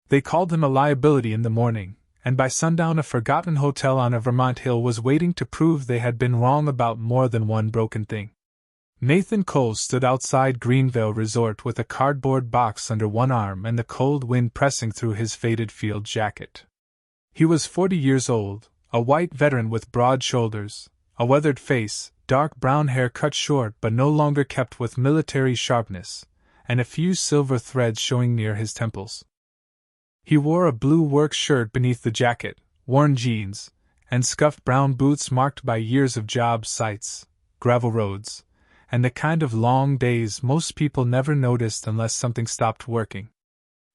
They called him a liability in the morning, and by sundown a forgotten hotel on a Vermont hill was waiting to prove they had been wrong about more than one broken thing. Nathan Cole stood outside Greenvale Resort with a cardboard box under one arm and the cold wind pressing through his faded field jacket. He was 40 years old, a white veteran with broad shoulders, a weathered face, dark brown hair cut short but no longer kept with military sharpness, and a few silver threads showing near his temples. He wore a blue work shirt beneath the jacket, worn jeans, and scuffed brown boots marked by years of job sites, gravel roads, and the kind of long days most people never noticed unless something stopped working.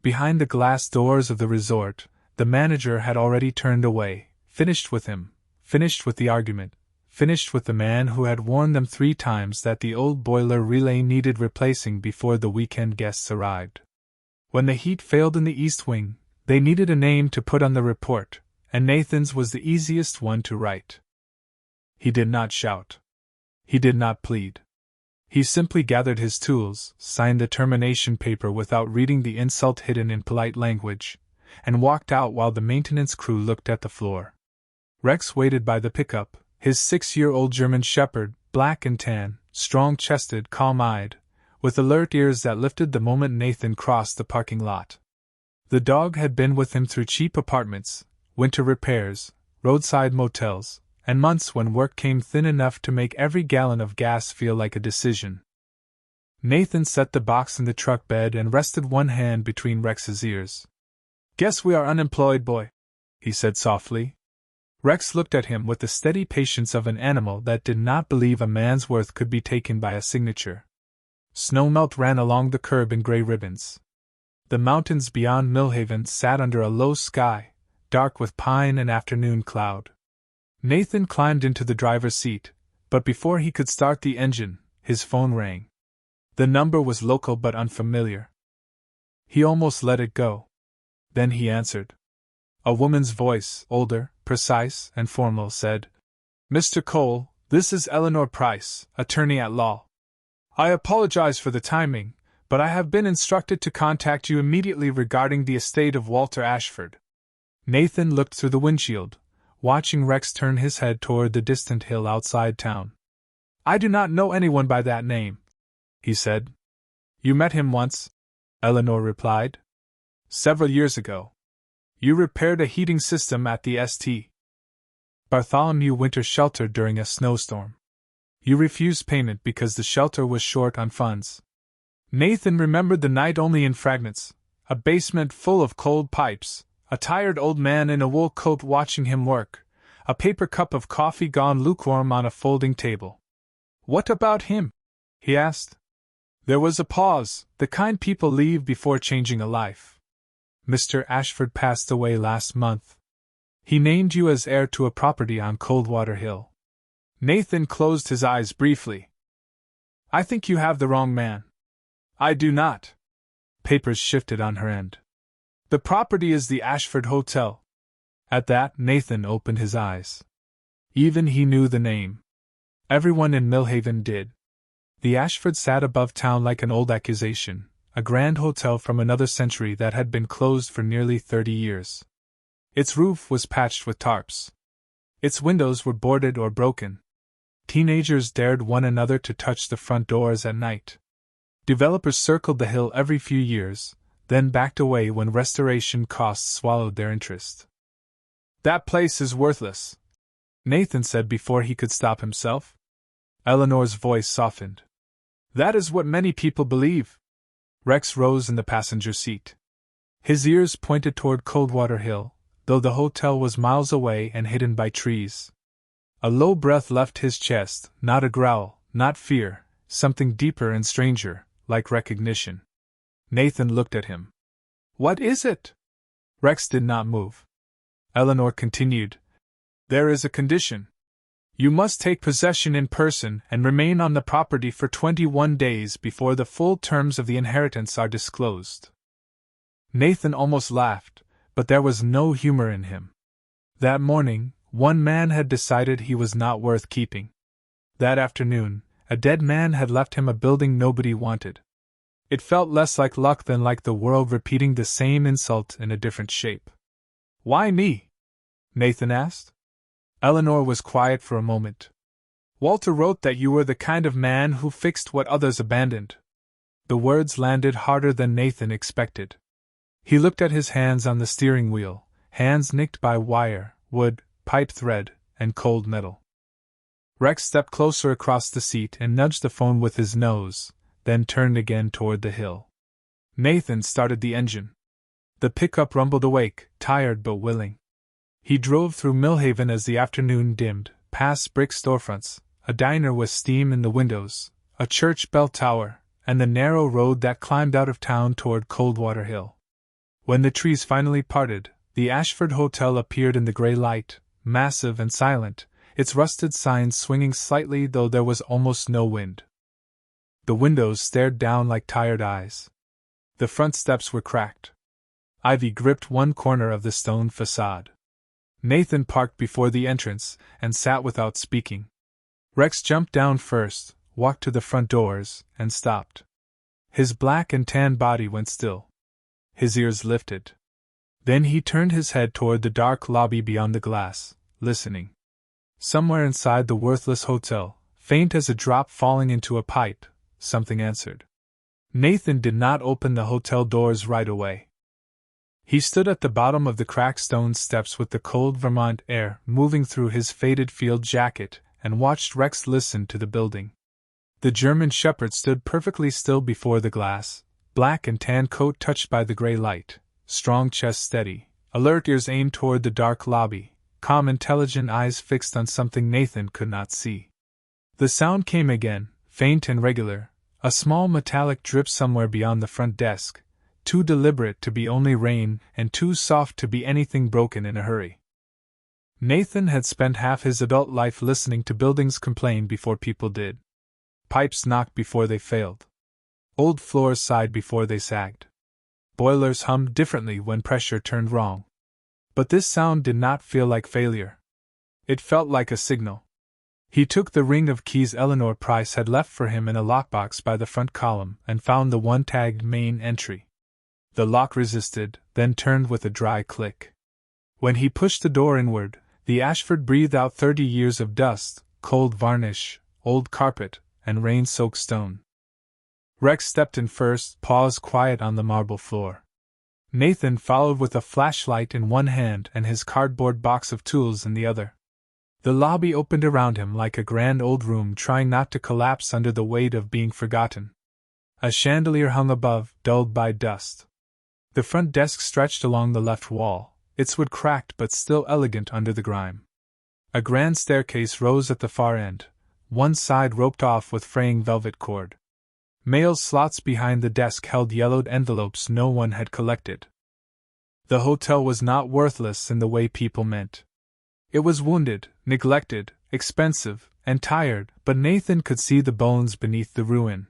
Behind the glass doors of the resort, the manager had already turned away, finished with him, finished with the argument, finished with the man who had warned them 3 times that the old boiler relay needed replacing before the weekend guests arrived. When the heat failed in the East Wing, they needed a name to put on the report, and Nathan's was the easiest one to write. He did not shout. He did not plead. He simply gathered his tools, signed the termination paper without reading the insult hidden in polite language, and walked out while the maintenance crew looked at the floor. Rex waited by the pickup, his 6-year-old German shepherd, black and tan, strong-chested, calm-eyed, with alert ears that lifted the moment Nathan crossed the parking lot. The dog had been with him through cheap apartments, winter repairs, roadside motels, and months when work came thin enough to make every gallon of gas feel like a decision. Nathan set the box in the truck bed and rested one hand between Rex's ears. "Guess we are unemployed, boy," he said softly. Rex looked at him with the steady patience of an animal that did not believe a man's worth could be taken by a signature. Snowmelt ran along the curb in gray ribbons. The mountains beyond Millhaven sat under a low sky, dark with pine and afternoon cloud. Nathan climbed into the driver's seat, but before he could start the engine, his phone rang. The number was local but unfamiliar. He almost let it go. Then he answered. A woman's voice, older, precise, and formal, said, "Mr. Cole, this is Eleanor Price, attorney at law. I apologize for the timing, but I have been instructed to contact you immediately regarding the estate of Walter Ashford." Nathan looked through the windshield, watching Rex turn his head toward the distant hill outside town. "I do not know anyone by that name," he said. "You met him once," Eleanor replied. "Several years ago. You repaired a heating system at the St. Bartholomew Winter Shelter during a snowstorm. You refused payment because the shelter was short on funds." Nathan remembered the night only in fragments, a basement full of cold pipes, a tired old man in a wool coat watching him work, a paper cup of coffee gone lukewarm on a folding table. "What about him?" he asked. There was a pause, the kind people leave before changing a life. "Mr. Ashford passed away last month. He named you as heir to a property on Coldwater Hill." Nathan closed his eyes briefly. "I think you have the wrong man." "I do not." Papers shifted on her end. "The property is the Ashford Hotel." At that, Nathan opened his eyes. Even he knew the name. Everyone in Millhaven did. The Ashford sat above town like an old accusation, a grand hotel from another century that had been closed for nearly 30 years. Its roof was patched with tarps. Its windows were boarded or broken. Teenagers dared one another to touch the front doors at night. Developers circled the hill every few years, then backed away when restoration costs swallowed their interest. "That place is worthless," Nathan said before he could stop himself. Eleanor's voice softened. "That is what many people believe." Rex rose in the passenger seat. His ears pointed toward Coldwater Hill, though the hotel was miles away and hidden by trees. A low breath left his chest, not a growl, not fear, something deeper and stranger, like recognition. Nathan looked at him. "What is it?" Rex did not move. Eleanor continued. "There is a condition. You must take possession in person and remain on the property for 21 days before the full terms of the inheritance are disclosed." Nathan almost laughed, but there was no humor in him. That morning, one man had decided he was not worth keeping. That afternoon, a dead man had left him a building nobody wanted. It felt less like luck than like the world repeating the same insult in a different shape. "Why me?" Nathan asked. Eleanor was quiet for a moment. "Walter wrote that you were the kind of man who fixed what others abandoned." The words landed harder than Nathan expected. He looked at his hands on the steering wheel, hands nicked by wire, wood, pipe thread, and cold metal. Rex stepped closer across the seat and nudged the phone with his nose, then turned again toward the hill. Nathan started the engine. The pickup rumbled awake, tired but willing. He drove through Millhaven as the afternoon dimmed, past brick storefronts, a diner with steam in the windows, a church bell tower, and the narrow road that climbed out of town toward Coldwater Hill. When the trees finally parted, the Ashford Hotel appeared in the gray light, massive and silent, its rusted signs swinging slightly though there was almost no wind. The windows stared down like tired eyes. The front steps were cracked. Ivy gripped one corner of the stone facade. Nathan parked before the entrance and sat without speaking. Rex jumped down first, walked to the front doors, and stopped. His black and tan body went still. His ears lifted. Then he turned his head toward the dark lobby beyond the glass, listening. Somewhere inside the worthless hotel, faint as a drop falling into a pipe, something answered. Nathan did not open the hotel doors right away. He stood at the bottom of the cracked stone steps with the cold Vermont air moving through his faded field jacket and watched Rex listen to the building. The German shepherd stood perfectly still before the glass, black and tan coat touched by the gray light, strong chest steady, alert ears aimed toward the dark lobby, calm intelligent eyes fixed on something Nathan could not see. The sound came again, faint and regular, a small metallic drip somewhere beyond the front desk, too deliberate to be only rain and too soft to be anything broken in a hurry. Nathan had spent half his adult life listening to buildings complain before people did. Pipes knocked before they failed. Old floors sighed before they sagged. Boilers hummed differently when pressure turned wrong. But this sound did not feel like failure. It felt like a signal. He took the ring of keys Eleanor Price had left for him in a lockbox by the front column and found the one tagged main entry. The lock resisted, then turned with a dry click. When he pushed the door inward, the Ashford breathed out 30 years of dust, cold varnish, old carpet, and rain-soaked stone. Rex stepped in first, paws quiet on the marble floor. Nathan followed with a flashlight in one hand and his cardboard box of tools in the other. The lobby opened around him like a grand old room trying not to collapse under the weight of being forgotten. A chandelier hung above, dulled by dust. The front desk stretched along the left wall, its wood cracked but still elegant under the grime. A grand staircase rose at the far end, one side roped off with fraying velvet cord. Mail slots behind the desk held yellowed envelopes no one had collected. The hotel was not worthless in the way people meant. It was wounded, neglected, expensive, and tired, but Nathan could see the bones beneath the ruin.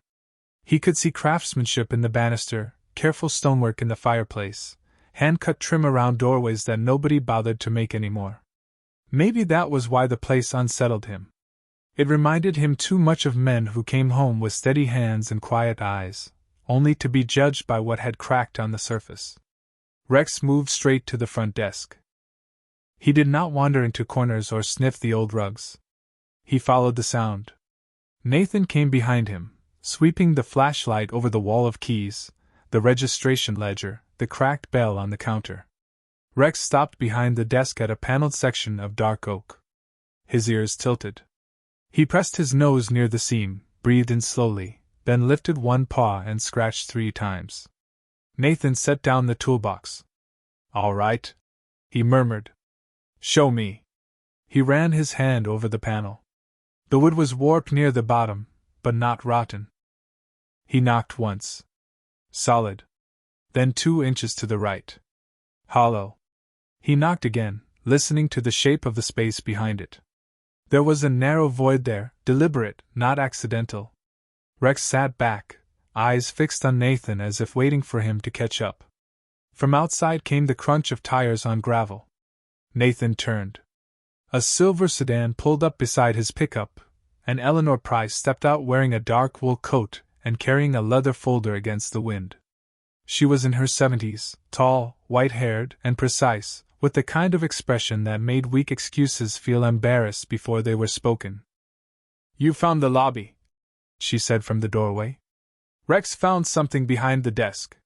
He could see craftsmanship in the banister, careful stonework in the fireplace, hand-cut trim around doorways that nobody bothered to make anymore. Maybe that was why the place unsettled him. It reminded him too much of men who came home with steady hands and quiet eyes, only to be judged by what had cracked on the surface. Rex moved straight to the front desk. He did not wander into corners or sniff the old rugs. He followed the sound. Nathan came behind him, sweeping the flashlight over the wall of keys, the registration ledger, the cracked bell on the counter. Rex stopped behind the desk at a paneled section of dark oak. His ears tilted. He pressed his nose near the seam, breathed in slowly, then lifted one paw and scratched 3 times. Nathan set down the toolbox. "All right," he murmured. "Show me." He ran his hand over the panel. The wood was warped near the bottom, but not rotten. He knocked once. Solid. Then 2 inches to the right. Hollow. He knocked again, listening to the shape of the space behind it. There was a narrow void there, deliberate, not accidental. Rex sat back, eyes fixed on Nathan as if waiting for him to catch up. From outside came the crunch of tires on gravel. Nathan turned. A silver sedan pulled up beside his pickup, and Eleanor Price stepped out wearing a dark wool coat and carrying a leather folder against the wind. She was in her 70s, tall, white-haired, and precise, with the kind of expression that made weak excuses feel embarrassed before they were spoken. "You found the lobby," she said from the doorway. "Rex found something behind the desk."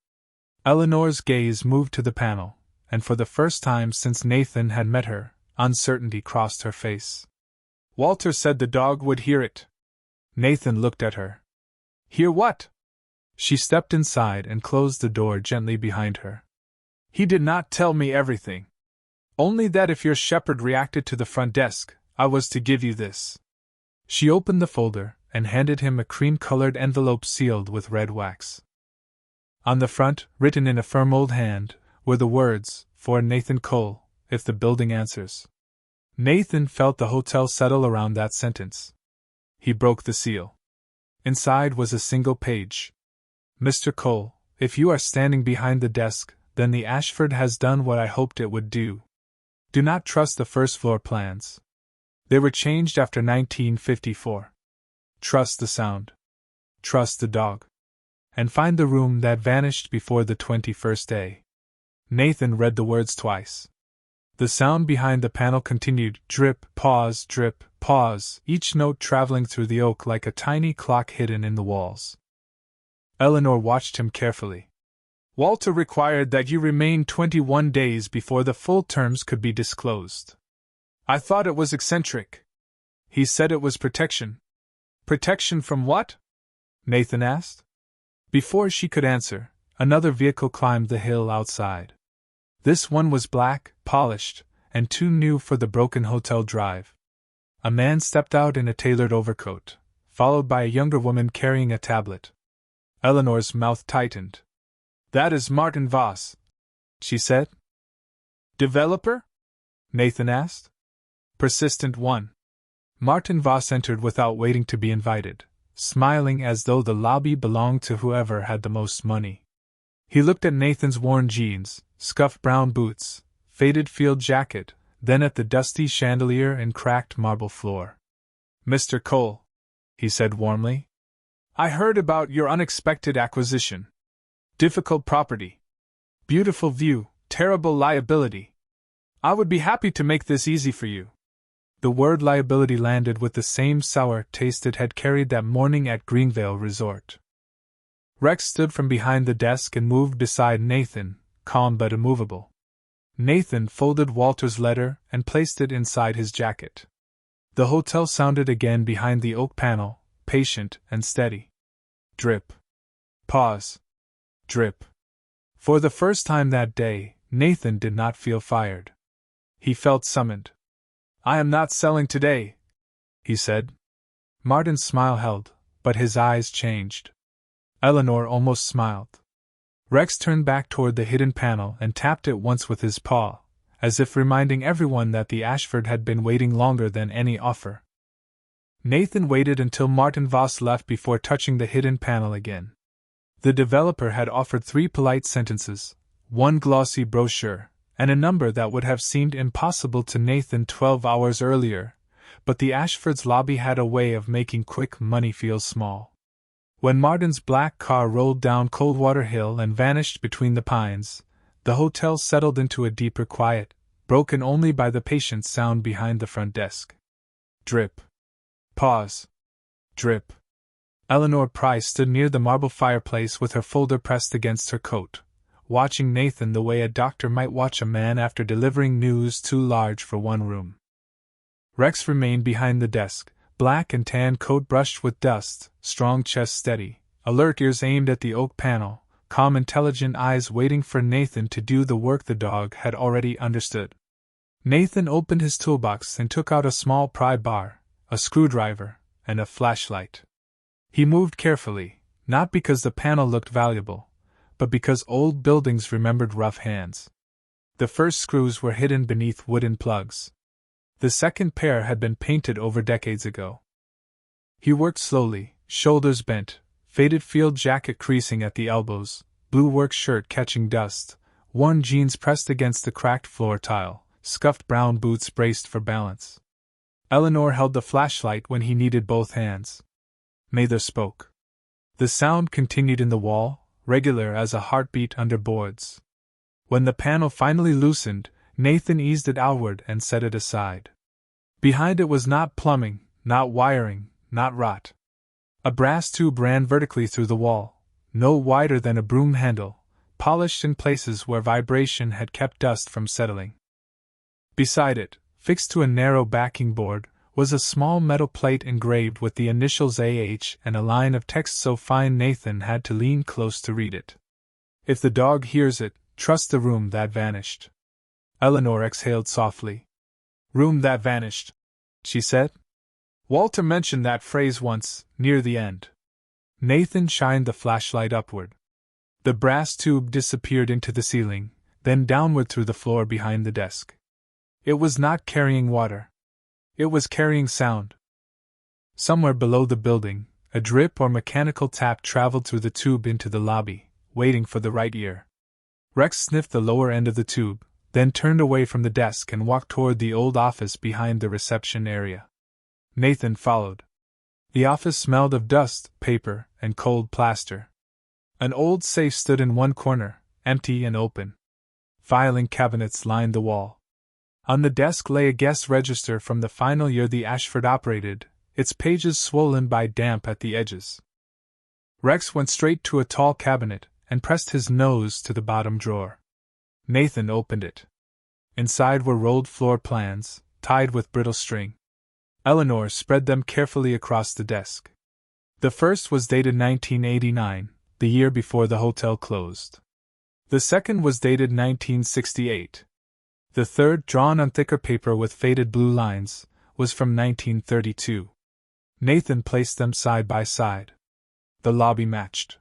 Eleanor's gaze moved to the panel, and for the first time since Nathan had met her, uncertainty crossed her face. "Walter said the dog would hear it." Nathan looked at her. "Hear what?" She stepped inside and closed the door gently behind her. "He did not tell me everything. Only that if your shepherd reacted to the front desk, I was to give you this." She opened the folder and handed him a cream-colored envelope sealed with red wax. On the front, written in a firm old hand, were the words, "For Nathan Cole, if the building answers." Nathan felt the hotel settle around that sentence. He broke the seal. Inside was a single page. "Mr. Cole, if you are standing behind the desk, then the Ashford has done what I hoped it would do. Do not trust the first floor plans. They were changed after 1954. Trust the sound. Trust the dog. And find the room that vanished before the 21st day." Nathan read the words twice. The sound behind the panel continued, drip, pause, each note traveling through the oak like a tiny clock hidden in the walls. Eleanor watched him carefully. "Walter required that you remain 21 days before the full terms could be disclosed. I thought it was eccentric. He said it was protection." "Protection from what?" Nathan asked. Before she could answer, another vehicle climbed the hill outside. This one was black, polished, and too new for the broken hotel drive. A man stepped out in a tailored overcoat, followed by a younger woman carrying a tablet. Eleanor's mouth tightened. "That is Martin Voss," she said. "Developer?" Nathan asked. "Persistent one." Martin Voss entered without waiting to be invited, smiling as though the lobby belonged to whoever had the most money. He looked at Nathan's worn jeans, scuffed brown boots, faded field jacket, then at the dusty chandelier and cracked marble floor. "Mr. Cole," he said warmly, "I heard about your unexpected acquisition. Difficult property. Beautiful view, terrible liability. I would be happy to make this easy for you." The word liability landed with the same sour taste it had carried that morning at Greenvale Resort. Rex stood from behind the desk and moved beside Nathan, calm but immovable. Nathan folded Walter's letter and placed it inside his jacket. The hotel sounded again behind the oak panel, patient and steady. Drip. Pause. Drip. For the first time that day, Nathan did not feel fired. He felt summoned. "I am not selling today," he said. Martin's smile held, but his eyes changed. Eleanor almost smiled. Rex turned back toward the hidden panel and tapped it once with his paw, as if reminding everyone that the Ashford had been waiting longer than any offer. Nathan waited until Martin Voss left before touching the hidden panel again. The developer had offered 3 polite sentences, 1 glossy brochure, and a number that would have seemed impossible to Nathan 12 hours earlier, but the Ashford's lobby had a way of making quick money feel small. When Martin's black car rolled down Coldwater Hill and vanished between the pines, the hotel settled into a deeper quiet, broken only by the patient sound behind the front desk. Drip. Pause. Drip. Eleanor Price stood near the marble fireplace with her folder pressed against her coat, watching Nathan the way a doctor might watch a man after delivering news too large for one room. Rex remained behind the desk, black and tan coat brushed with dust, strong chest steady, alert ears aimed at the oak panel, calm intelligent eyes waiting for Nathan to do the work the dog had already understood. Nathan opened his toolbox and took out a small pry bar, a screwdriver, and a flashlight. He moved carefully, not because the panel looked valuable, but because old buildings remembered rough hands. The first screws were hidden beneath wooden plugs. The second pair had been painted over decades ago. He worked slowly, shoulders bent, faded field jacket creasing at the elbows, blue work shirt catching dust, worn jeans pressed against the cracked floor tile, scuffed brown boots braced for balance. Eleanor held the flashlight when he needed both hands. Neither spoke. The sound continued in the wall, regular as a heartbeat under boards. When the panel finally loosened, Nathan eased it outward and set it aside. Behind it was not plumbing, not wiring, not rot. A brass tube ran vertically through the wall, no wider than a broom handle, polished in places where vibration had kept dust from settling. Beside it, fixed to a narrow backing board, was a small metal plate engraved with the initials AH and a line of text so fine Nathan had to lean close to read it. "If the dog hears it, trust the room that vanished." Eleanor exhaled softly. "Room that vanished," she said. "Walter mentioned that phrase once, near the end." Nathan shined the flashlight upward. The brass tube disappeared into the ceiling, then downward through the floor behind the desk. It was not carrying water. It was carrying sound. Somewhere below the building, a drip or mechanical tap traveled through the tube into the lobby, waiting for the right ear. Rex sniffed the lower end of the tube, then turned away from the desk and walked toward the old office behind the reception area. Nathan followed. The office smelled of dust, paper, and cold plaster. An old safe stood in one corner, empty and open. Filing cabinets lined the wall. On the desk lay a guest register from the final year the Ashford operated, its pages swollen by damp at the edges. Rex went straight to a tall cabinet and pressed his nose to the bottom drawer. Nathan opened it. Inside were rolled floor plans, tied with brittle string. Eleanor spread them carefully across the desk. The first was dated 1989, the year before the hotel closed. The second was dated 1968. The third, drawn on thicker paper with faded blue lines, was from 1932. Nathan placed them side by side. The lobby matched.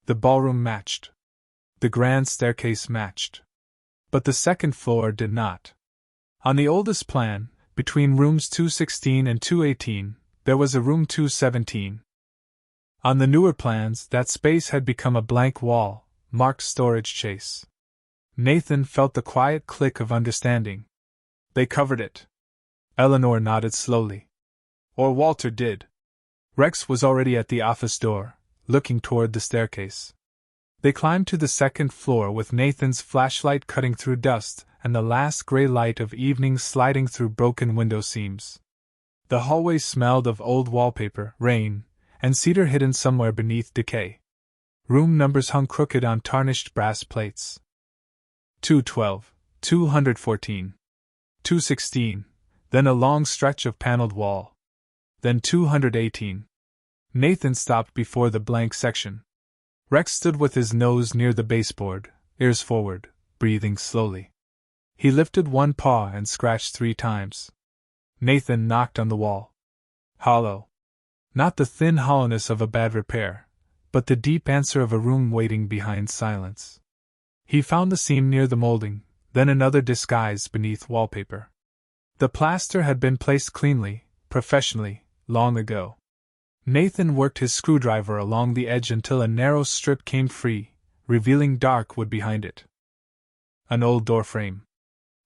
The ballroom matched. The grand staircase matched. But the second floor did not. On the oldest plan, between rooms 216 and 218, there was a room 217. On the newer plans, that space had become a blank wall, marked storage chase. Nathan felt the quiet click of understanding. They covered it. Eleanor nodded slowly. Or Walter did. Rex was already at the office door, looking toward the staircase. They climbed to the second floor with Nathan's flashlight cutting through dust and the last gray light of evening sliding through broken window seams. The hallway smelled of old wallpaper, rain, and cedar hidden somewhere beneath decay. Room numbers hung crooked on tarnished brass plates. 212, 214, 216, then a long stretch of paneled wall. Then 218. Nathan stopped before the blank section. Rex stood with his nose near the baseboard, ears forward, breathing slowly. He lifted one paw and scratched 3 times. Nathan knocked on the wall. Hollow. Not the thin hollowness of a bad repair, but the deep answer of a room waiting behind silence. He found the seam near the molding, then another disguised beneath wallpaper. The plaster had been placed cleanly, professionally, long ago. Nathan worked his screwdriver along the edge until a narrow strip came free, revealing dark wood behind it. An old door frame.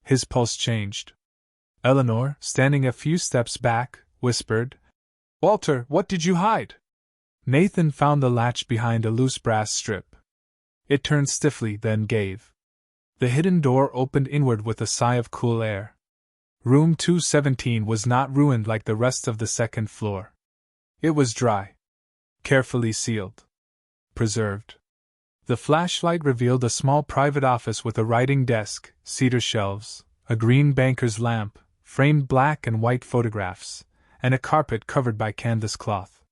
His pulse changed. Eleanor, standing a few steps back, whispered, "Walter, what did you hide?" Nathan found the latch behind a loose brass strip. It turned stiffly, then gave. The hidden door opened inward with a sigh of cool air. Room 217 was not ruined like the rest of the second floor. It was dry. Carefully sealed. Preserved. The flashlight revealed a small private office with a writing desk, cedar shelves, a green banker's lamp, framed black and white photographs, and a carpet covered by canvas cloth.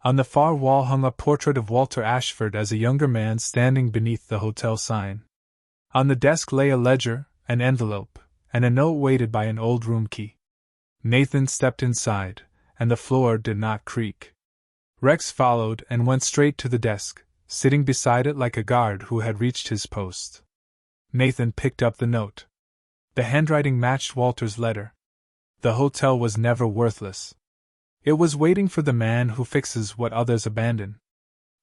On the far wall hung a portrait of Walter Ashford as a younger man standing beneath the hotel sign. On the desk lay a ledger, an envelope, and a note weighted by an old room key. Nathan stepped inside, and the floor did not creak. Rex followed and went straight to the desk, sitting beside it like a guard who had reached his post. Nathan picked up the note. The handwriting matched Walter's letter. The hotel was never worthless. It was waiting for the man who fixes what others abandon.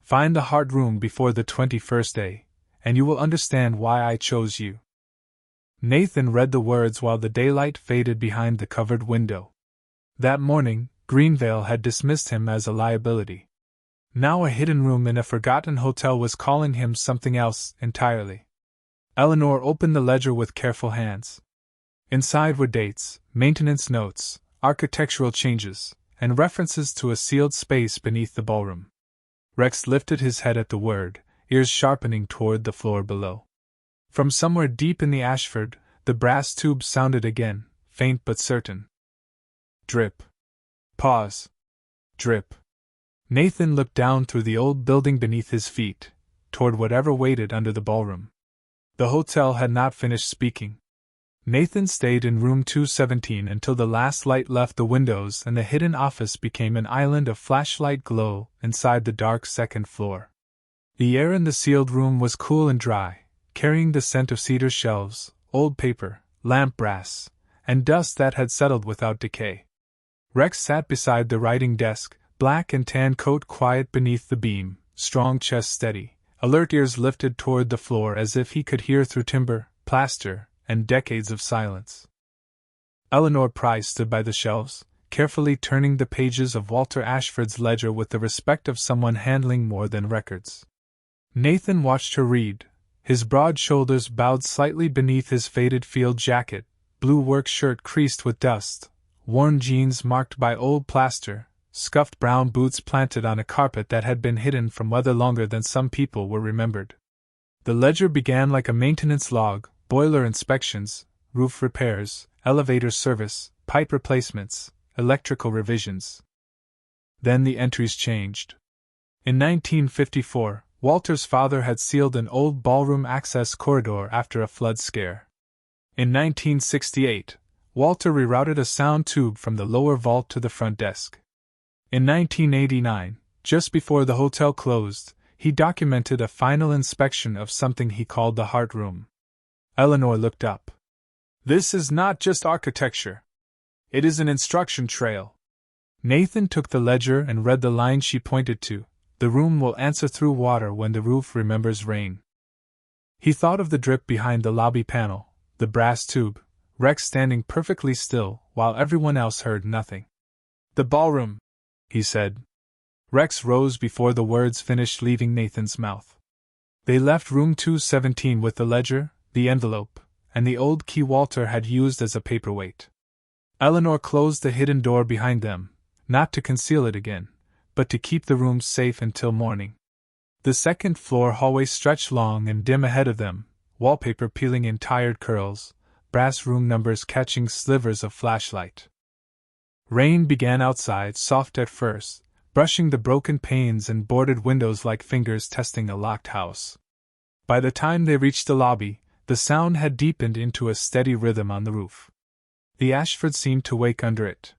Find the heart room before the 21st day, and you will understand why I chose you. Nathan read the words while the daylight faded behind the covered window. That morning, Greenvale had dismissed him as a liability. Now a hidden room in a forgotten hotel was calling him something else entirely. Eleanor opened the ledger with careful hands. Inside were dates, maintenance notes, architectural changes, and references to a sealed space beneath the ballroom. Rex lifted his head at the word, ears sharpening toward the floor below. From somewhere deep in the Ashford, the brass tube sounded again, faint but certain. Drip. Pause. Drip. Nathan looked down through the old building beneath his feet, toward whatever waited under the ballroom. The hotel had not finished speaking. Nathan stayed in room 217 until the last light left the windows and the hidden office became an island of flashlight glow inside the dark second floor. The air in the sealed room was cool and dry, carrying the scent of cedar shelves, old paper, lamp brass, and dust that had settled without decay. Rex sat beside the writing desk, black and tan coat quiet beneath the beam, strong chest steady, alert ears lifted toward the floor as if he could hear through timber, plaster, and decades of silence. Eleanor Price stood by the shelves, carefully turning the pages of Walter Ashford's ledger with the respect of someone handling more than records. Nathan watched her read, his broad shoulders bowed slightly beneath his faded field jacket, blue work shirt creased with dust, worn jeans marked by old plaster, scuffed brown boots planted on a carpet that had been hidden from weather longer than some people were remembered. The ledger began like a maintenance log: boiler inspections, roof repairs, elevator service, pipe replacements, electrical revisions. Then the entries changed. In 1954, Walter's father had sealed an old ballroom access corridor after a flood scare. In 1968, Walter rerouted a sound tube from the lower vault to the front desk. In 1989, just before the hotel closed, he documented a final inspection of something he called the Heart Room. Eleanor looked up. "This is not just architecture. It is an instruction trail." Nathan took the ledger and read the line she pointed to: "The room will answer through water when the roof remembers rain." He thought of the drip behind the lobby panel, the brass tube, Rex standing perfectly still while everyone else heard nothing. "The ballroom," he said. Rex rose before the words finished leaving Nathan's mouth. They left room 217 with the ledger, the envelope, and the old key Walter had used as a paperweight. Eleanor closed the hidden door behind them, not to conceal it again, but to keep the room safe until morning. The second-floor hallway stretched long and dim ahead of them, wallpaper peeling in tired curls, brass room numbers catching slivers of flashlight. Rain began outside, soft at first, brushing the broken panes and boarded windows like fingers testing a locked house. By the time they reached the lobby, the sound had deepened into a steady rhythm on the roof. The Ashford seemed to wake under it.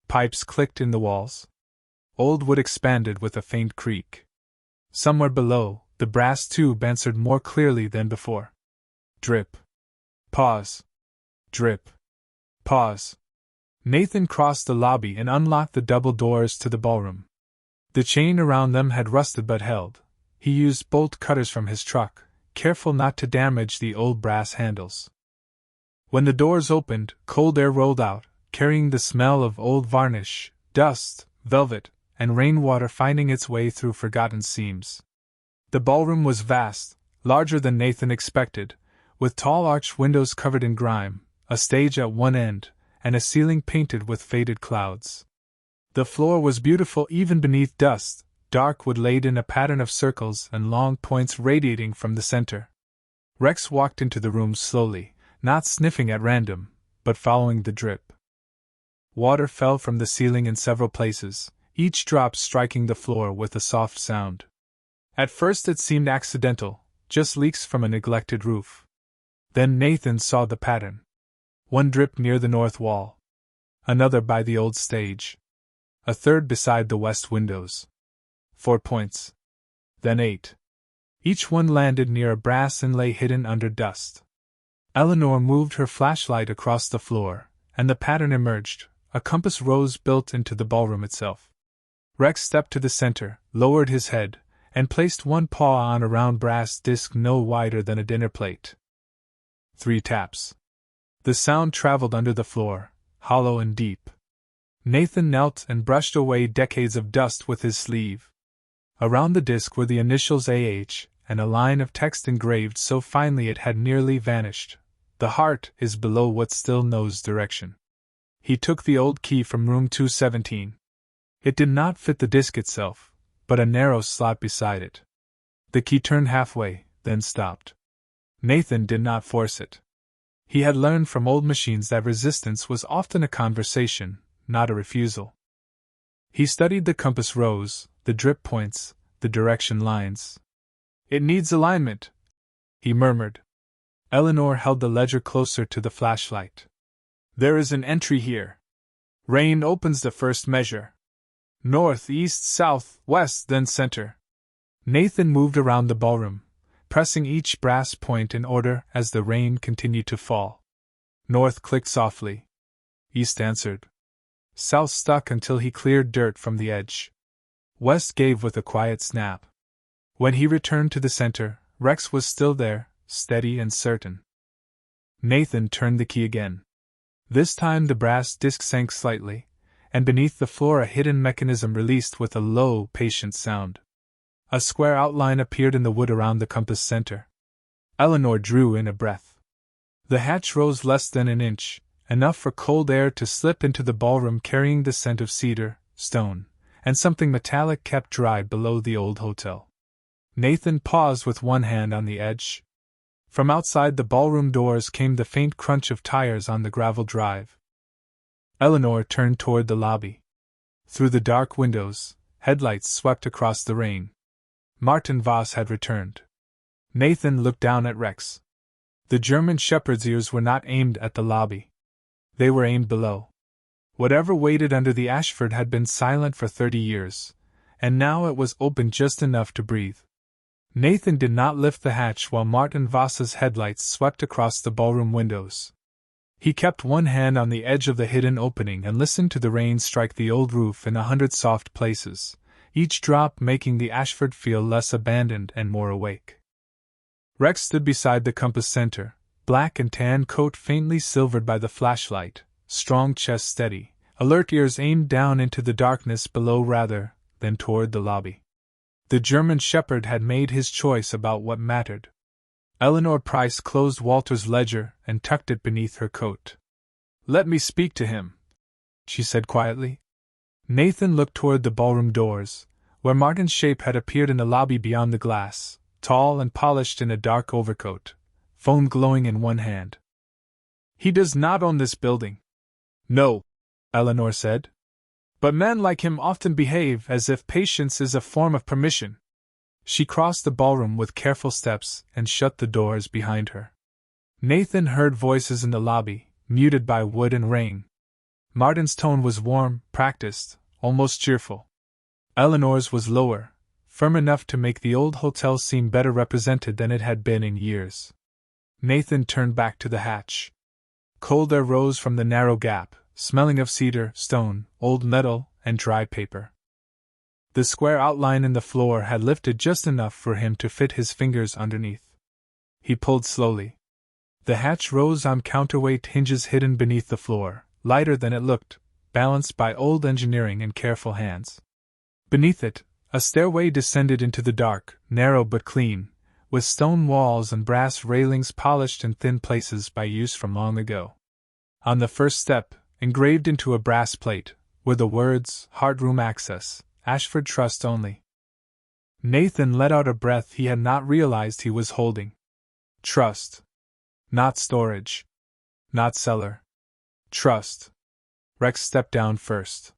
Pipes clicked in the walls. Old wood expanded with a faint creak. Somewhere below, the brass tube answered more clearly than before. Drip. Pause. Drip. Pause. Nathan crossed the lobby and unlocked the double doors to the ballroom. The chain around them had rusted but held. He used bolt cutters from his truck, careful not to damage the old brass handles. When the doors opened, cold air rolled out, carrying the smell of old varnish, dust, velvet, and rainwater finding its way through forgotten seams. The ballroom was vast, larger than Nathan expected, with tall arched windows covered in grime, a stage at one end, and a ceiling painted with faded clouds. The floor was beautiful even beneath dust, dark wood laid in a pattern of circles and long points radiating from the center. Rex walked into the room slowly, not sniffing at random, but following the drip. Water fell from the ceiling in several places, each drop striking the floor with a soft sound. At first it seemed accidental, just leaks from a neglected roof. Then Nathan saw the pattern. One drip near the north wall. Another by the old stage. A third beside the west windows. 4 points. Then 8. Each one landed near a brass inlay hidden under dust. Eleanor moved her flashlight across the floor, and the pattern emerged, a compass rose built into the ballroom itself. Rex stepped to the center, lowered his head, and placed one paw on a round brass disc no wider than a dinner plate. 3 taps. The sound traveled under the floor, hollow and deep. Nathan knelt and brushed away decades of dust with his sleeve. Around the disc were the initials AH, and a line of text engraved so finely it had nearly vanished. The heart is below what still knows direction. He took the old key from room 217. It did not fit the disc itself, but a narrow slot beside it. The key turned halfway, then stopped. Nathan did not force it. He had learned from old machines that resistance was often a conversation, not a refusal. He studied the compass rose, the drip points, the direction lines. "It needs alignment," he murmured. Eleanor held the ledger closer to the flashlight. "There is an entry here. Rain opens the first measure. North, east, south, west, then center." Nathan moved around the ballroom, pressing each brass point in order as the rain continued to fall. North clicked softly. East answered. South stuck until he cleared dirt from the edge. West gave with a quiet snap. When he returned to the center, Rex was still there, steady and certain. Nathan turned the key again. This time the brass disc sank slightly, and beneath the floor a hidden mechanism released with a low, patient sound. A square outline appeared in the wood around the compass center. Eleanor drew in a breath. The hatch rose less than an inch, enough for cold air to slip into the ballroom carrying the scent of cedar, stone, and something metallic kept dry below the old hotel. Nathan paused with one hand on the edge. From outside the ballroom doors came the faint crunch of tires on the gravel drive. Eleanor turned toward the lobby. Through the dark windows, headlights swept across the rain. Martin Voss had returned. Nathan looked down at Rex. The German shepherd's ears were not aimed at the lobby. They were aimed below. Whatever waited under the Ashford had been silent for 30 years, and now it was open just enough to breathe. Nathan did not lift the hatch while Martin Voss's headlights swept across the ballroom windows. He kept one hand on the edge of the hidden opening and listened to the rain strike the old roof in 100 soft places, each drop making the Ashford feel less abandoned and more awake. Rex stood beside the compass center, black and tan coat faintly silvered by the flashlight, strong chest steady, alert ears aimed down into the darkness below rather than toward the lobby. The German shepherd had made his choice about what mattered. Eleanor Price closed Walter's ledger and tucked it beneath her coat. "Let me speak to him," she said quietly. Nathan looked toward the ballroom doors, where Martin's shape had appeared in the lobby beyond the glass, tall and polished in a dark overcoat, phone glowing in one hand. "He does not own this building." "No," Eleanor said. "But men like him often behave as if patience is a form of permission." She crossed the ballroom with careful steps and shut the doors behind her. Nathan heard voices in the lobby, muted by wood and rain. Martin's tone was warm, practiced, almost cheerful. Eleanor's was lower, firm enough to make the old hotel seem better represented than it had been in years. Nathan turned back to the hatch. Cold air rose from the narrow gap, smelling of cedar, stone, old metal, and dry paper. The square outline in the floor had lifted just enough for him to fit his fingers underneath. He pulled slowly. The hatch rose on counterweight hinges hidden beneath the floor, lighter than it looked, balanced by old engineering and careful hands. Beneath it, a stairway descended into the dark, narrow but clean, with stone walls and brass railings polished in thin places by use from long ago. On the first step, engraved into a brass plate, were the words, "Heart Room Access, Ashford Trust Only." Nathan let out a breath he had not realized he was holding. Trust. Not storage. Not cellar. Trust. Rex stepped down first.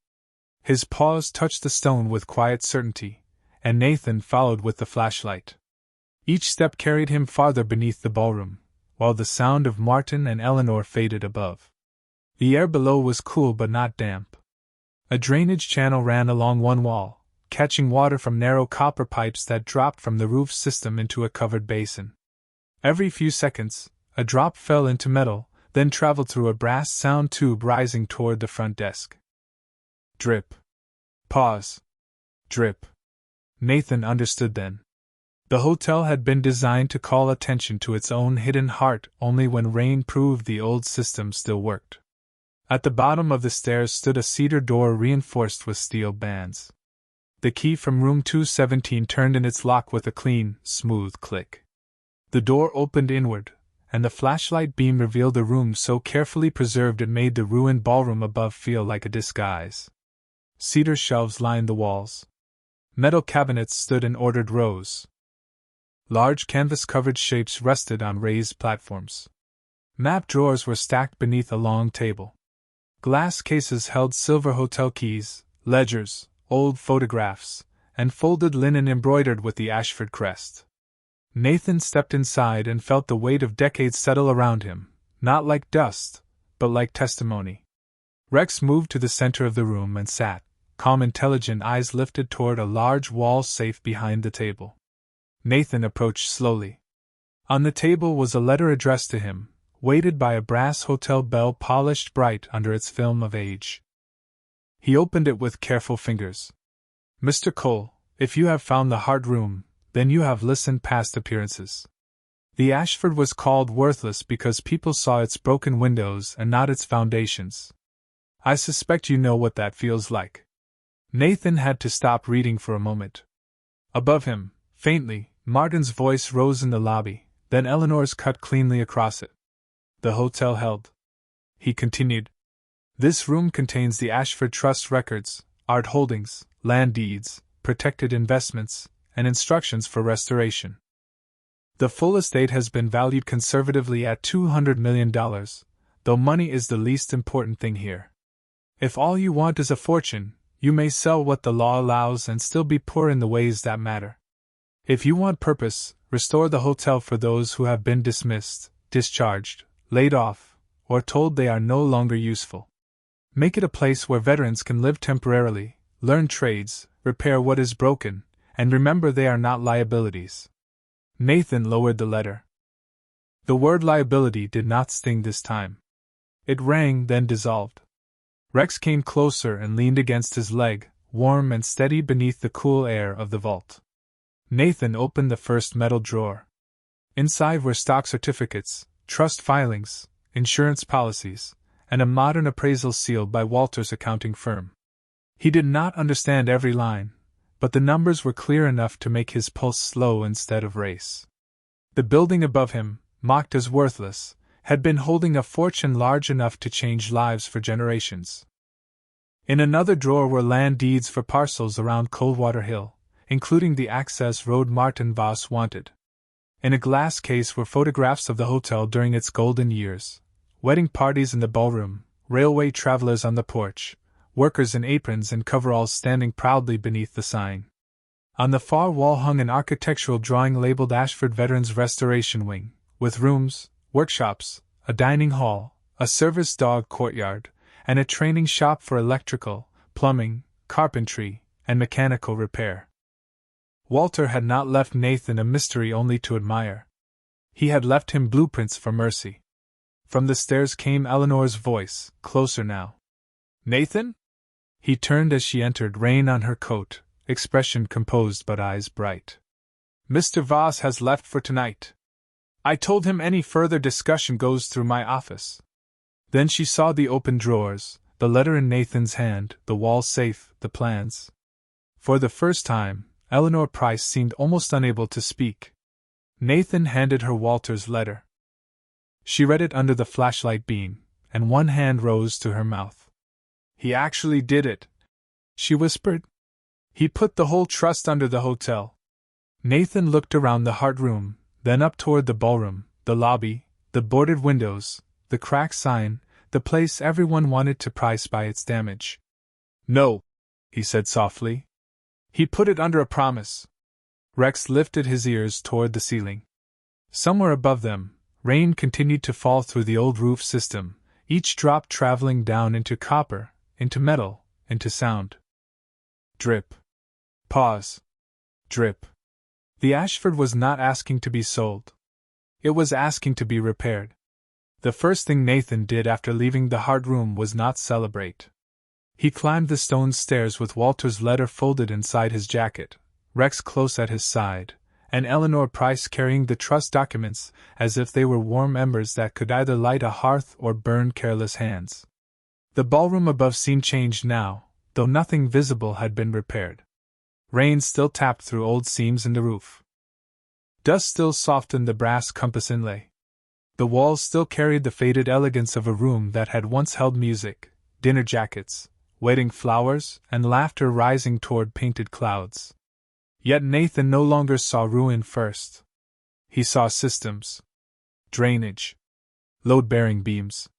His paws touched the stone with quiet certainty, and Nathan followed with the flashlight. Each step carried him farther beneath the ballroom, while the sound of Martin and Eleanor faded above. The air below was cool but not damp. A drainage channel ran along one wall, catching water from narrow copper pipes that dropped from the roof system into a covered basin. Every few seconds, a drop fell into metal, then traveled through a brass sound tube rising toward the front desk. Drip. Pause. Drip. Nathan understood then. The hotel had been designed to call attention to its own hidden heart only when rain proved the old system still worked. At the bottom of the stairs stood a cedar door reinforced with steel bands. The key from room 217 turned in its lock with a clean, smooth click. The door opened inward, and the flashlight beam revealed a room so carefully preserved it made the ruined ballroom above feel like a disguise. Cedar shelves lined the walls. Metal cabinets stood in ordered rows. Large canvas-covered shapes rested on raised platforms. Map drawers were stacked beneath a long table. Glass cases held silver hotel keys, ledgers, old photographs, and folded linen embroidered with the Ashford crest. Nathan stepped inside and felt the weight of decades settle around him, not like dust, but like testimony. Rex moved to the center of the room and sat, calm, intelligent eyes lifted toward a large wall safe behind the table. Nathan approached slowly. On the table was a letter addressed to him, weighted by a brass hotel bell polished bright under its film of age. He opened it with careful fingers. Mr. Cole, if you have found the heart room, then you have listened past appearances. The Ashford was called worthless because people saw its broken windows and not its foundations. I suspect you know what that feels like. Nathan had to stop reading for a moment. Above him, faintly, Martin's voice rose in the lobby, then Eleanor's cut cleanly across it. The hotel held. He continued. This room contains the Ashford Trust records, art holdings, land deeds, protected investments, and instructions for restoration. The full estate has been valued conservatively at $200 million, though money is the least important thing here. If all you want is a fortune, you may sell what the law allows and still be poor in the ways that matter. If you want purpose, restore the hotel for those who have been dismissed, discharged, laid off, or told they are no longer useful. Make it a place where veterans can live temporarily, learn trades, repair what is broken, and remember they are not liabilities. Nathan lowered the letter. The word liability did not sting this time. It rang, then dissolved. Rex came closer and leaned against his leg, warm and steady beneath the cool air of the vault. Nathan opened the first metal drawer. Inside were stock certificates, trust filings, insurance policies, and a modern appraisal sealed by Walter's accounting firm. He did not understand every line, but the numbers were clear enough to make his pulse slow instead of race. The building above him, mocked as worthless, had been holding a fortune large enough to change lives for generations. In another drawer were land deeds for parcels around Coldwater Hill, including the access road Martin Voss wanted. In a glass case were photographs of the hotel during its golden years, wedding parties in the ballroom, railway travelers on the porch, workers in aprons and coveralls standing proudly beneath the sign. On the far wall hung an architectural drawing labeled Ashford Veterans Restoration Wing, with rooms, workshops, a dining hall, a service dog courtyard, and a training shop for electrical, plumbing, carpentry, and mechanical repair. Walter had not left Nathan a mystery only to admire. He had left him blueprints for mercy. From the stairs came Eleanor's voice, closer now. Nathan? He turned as she entered, rain on her coat, expression composed but eyes bright. Mr. Voss has left for tonight. I told him any further discussion goes through my office. Then she saw the open drawers, the letter in Nathan's hand, the wall safe, the plans. For the first time, Eleanor Price seemed almost unable to speak. Nathan handed her Walter's letter. She read it under the flashlight beam, and one hand rose to her mouth. He actually did it, she whispered. He put the whole trust under the hotel. Nathan looked around the heart room, then up toward the ballroom, the lobby, the boarded windows, the cracked sign, the place everyone wanted to price by its damage. No, he said softly. He put it under a promise. Rex lifted his ears toward the ceiling. Somewhere above them, rain continued to fall through the old roof system, each drop traveling down into copper, into metal, into sound. Drip. Pause. Drip. The Ashford was not asking to be sold. It was asking to be repaired. The first thing Nathan did after leaving the heart room was not celebrate. He climbed the stone stairs with Walter's letter folded inside his jacket, Rex close at his side, and Eleanor Price carrying the trust documents as if they were warm embers that could either light a hearth or burn careless hands. The ballroom above seemed changed now, though nothing visible had been repaired. Rain still tapped through old seams in the roof. Dust still softened the brass compass inlay. The walls still carried the faded elegance of a room that had once held music, dinner jackets, wedding flowers, and laughter rising toward painted clouds. Yet Nathan no longer saw ruin first. He saw systems. Drainage. Load-bearing beams.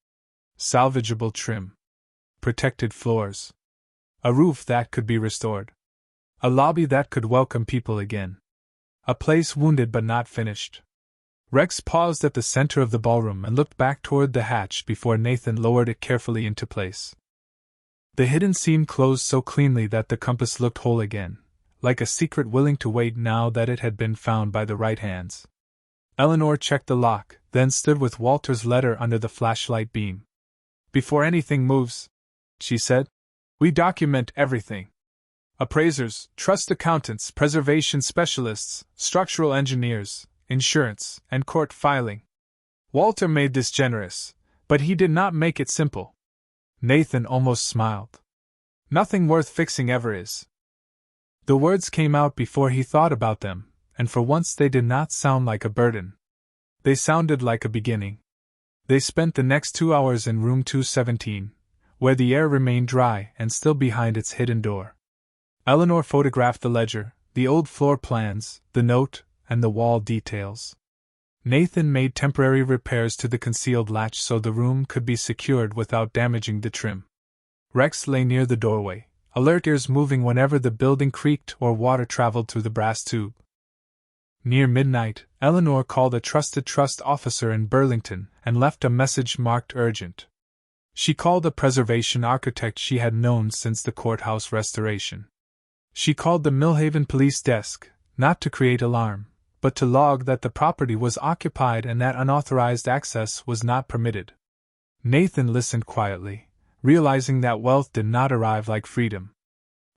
Salvageable trim. Protected floors. A roof that could be restored. A lobby that could welcome people again. A place wounded but not finished. Rex paused at the center of the ballroom and looked back toward the hatch before Nathan lowered it carefully into place. The hidden seam closed so cleanly that the compass looked whole again, like a secret willing to wait now that it had been found by the right hands. Eleanor checked the lock, then stood with Walter's letter under the flashlight beam. "Before anything moves," she said, "we document everything. Appraisers, trust accountants, preservation specialists, structural engineers, insurance, and court filing." Walter made this generous, but he did not make it simple. Nathan almost smiled. "Nothing worth fixing ever is." The words came out before he thought about them, and for once they did not sound like a burden. They sounded like a beginning. They spent the next 2 hours in room 217, where the air remained dry and still behind its hidden door. Eleanor photographed the ledger, the old floor plans, the note, and the wall details. Nathan made temporary repairs to the concealed latch so the room could be secured without damaging the trim. Rex lay near the doorway, alert ears moving whenever the building creaked or water traveled through the brass tube. Near midnight, Eleanor called a trusted trust officer in Burlington and left a message marked urgent. She called a preservation architect she had known since the courthouse restoration. She called the Millhaven police desk, not to create alarm, but to log that the property was occupied and that unauthorized access was not permitted. Nathan listened quietly, realizing that wealth did not arrive like freedom.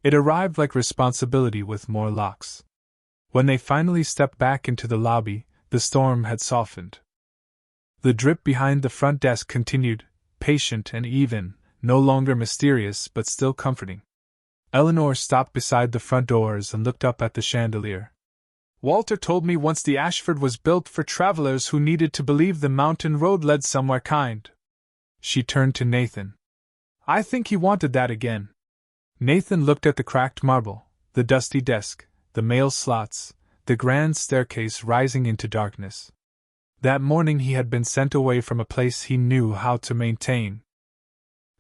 It arrived like responsibility with more locks. When they finally stepped back into the lobby, the storm had softened. The drip behind the front desk continued, patient and even, no longer mysterious but still comforting. Eleanor stopped beside the front doors and looked up at the chandelier. "Walter told me once the Ashford was built for travelers who needed to believe the mountain road led somewhere kind." She turned to Nathan. "I think he wanted that again." Nathan looked at the cracked marble, the dusty desk, the mail slots, the grand staircase rising into darkness. That morning he had been sent away from a place he knew how to maintain.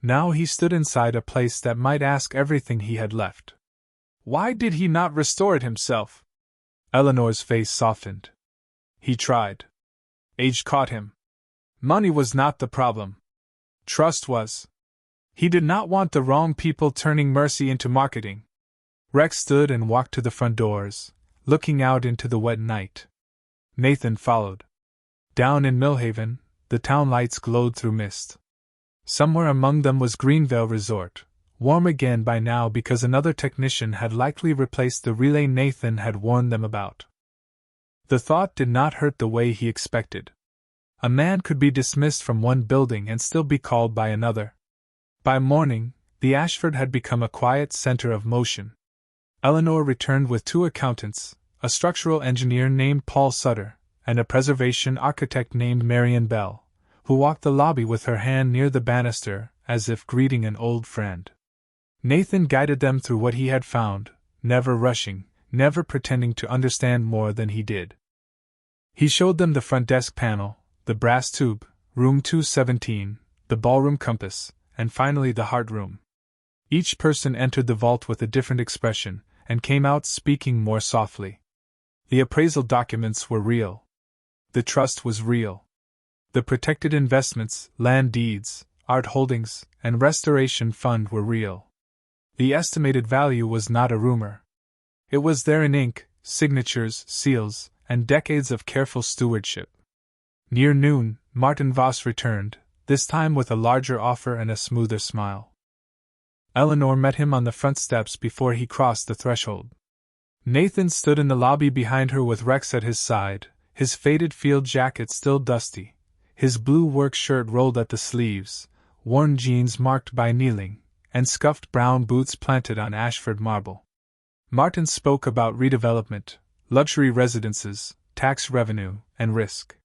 Now he stood inside a place that might ask everything he had left. Why did he not restore it himself? Eleanor's face softened. He tried. Age caught him. Money was not the problem. Trust was. He did not want the wrong people turning mercy into marketing. Rex stood and walked to the front doors, looking out into the wet night. Nathan followed. Down in Millhaven, the town lights glowed through mist. Somewhere among them was Greenvale Resort, warm again by now because another technician had likely replaced the relay Nathan had warned them about. The thought did not hurt the way he expected. A man could be dismissed from one building and still be called by another. By morning, the Ashford had become a quiet center of motion. Eleanor returned with 2 accountants, a structural engineer named Paul Sutter, and a preservation architect named Marion Bell, who walked the lobby with her hand near the banister, as if greeting an old friend. Nathan guided them through what he had found, never rushing, never pretending to understand more than he did. He showed them the front desk panel, the brass tube, room 217, the ballroom compass, and finally the heart room. Each person entered the vault with a different expression, and came out speaking more softly. The appraisal documents were real. The trust was real. The protected investments, land deeds, art holdings, and restoration fund were real. The estimated value was not a rumor. It was there in ink, signatures, seals, and decades of careful stewardship. Near noon, Martin Voss returned, this time with a larger offer and a smoother smile. Eleanor met him on the front steps before he crossed the threshold. Nathan stood in the lobby behind her with Rex at his side, his faded field jacket still dusty, his blue work shirt rolled at the sleeves, worn jeans marked by kneeling, and scuffed brown boots planted on Ashford marble. Martin spoke about redevelopment, luxury residences, tax revenue, and risk.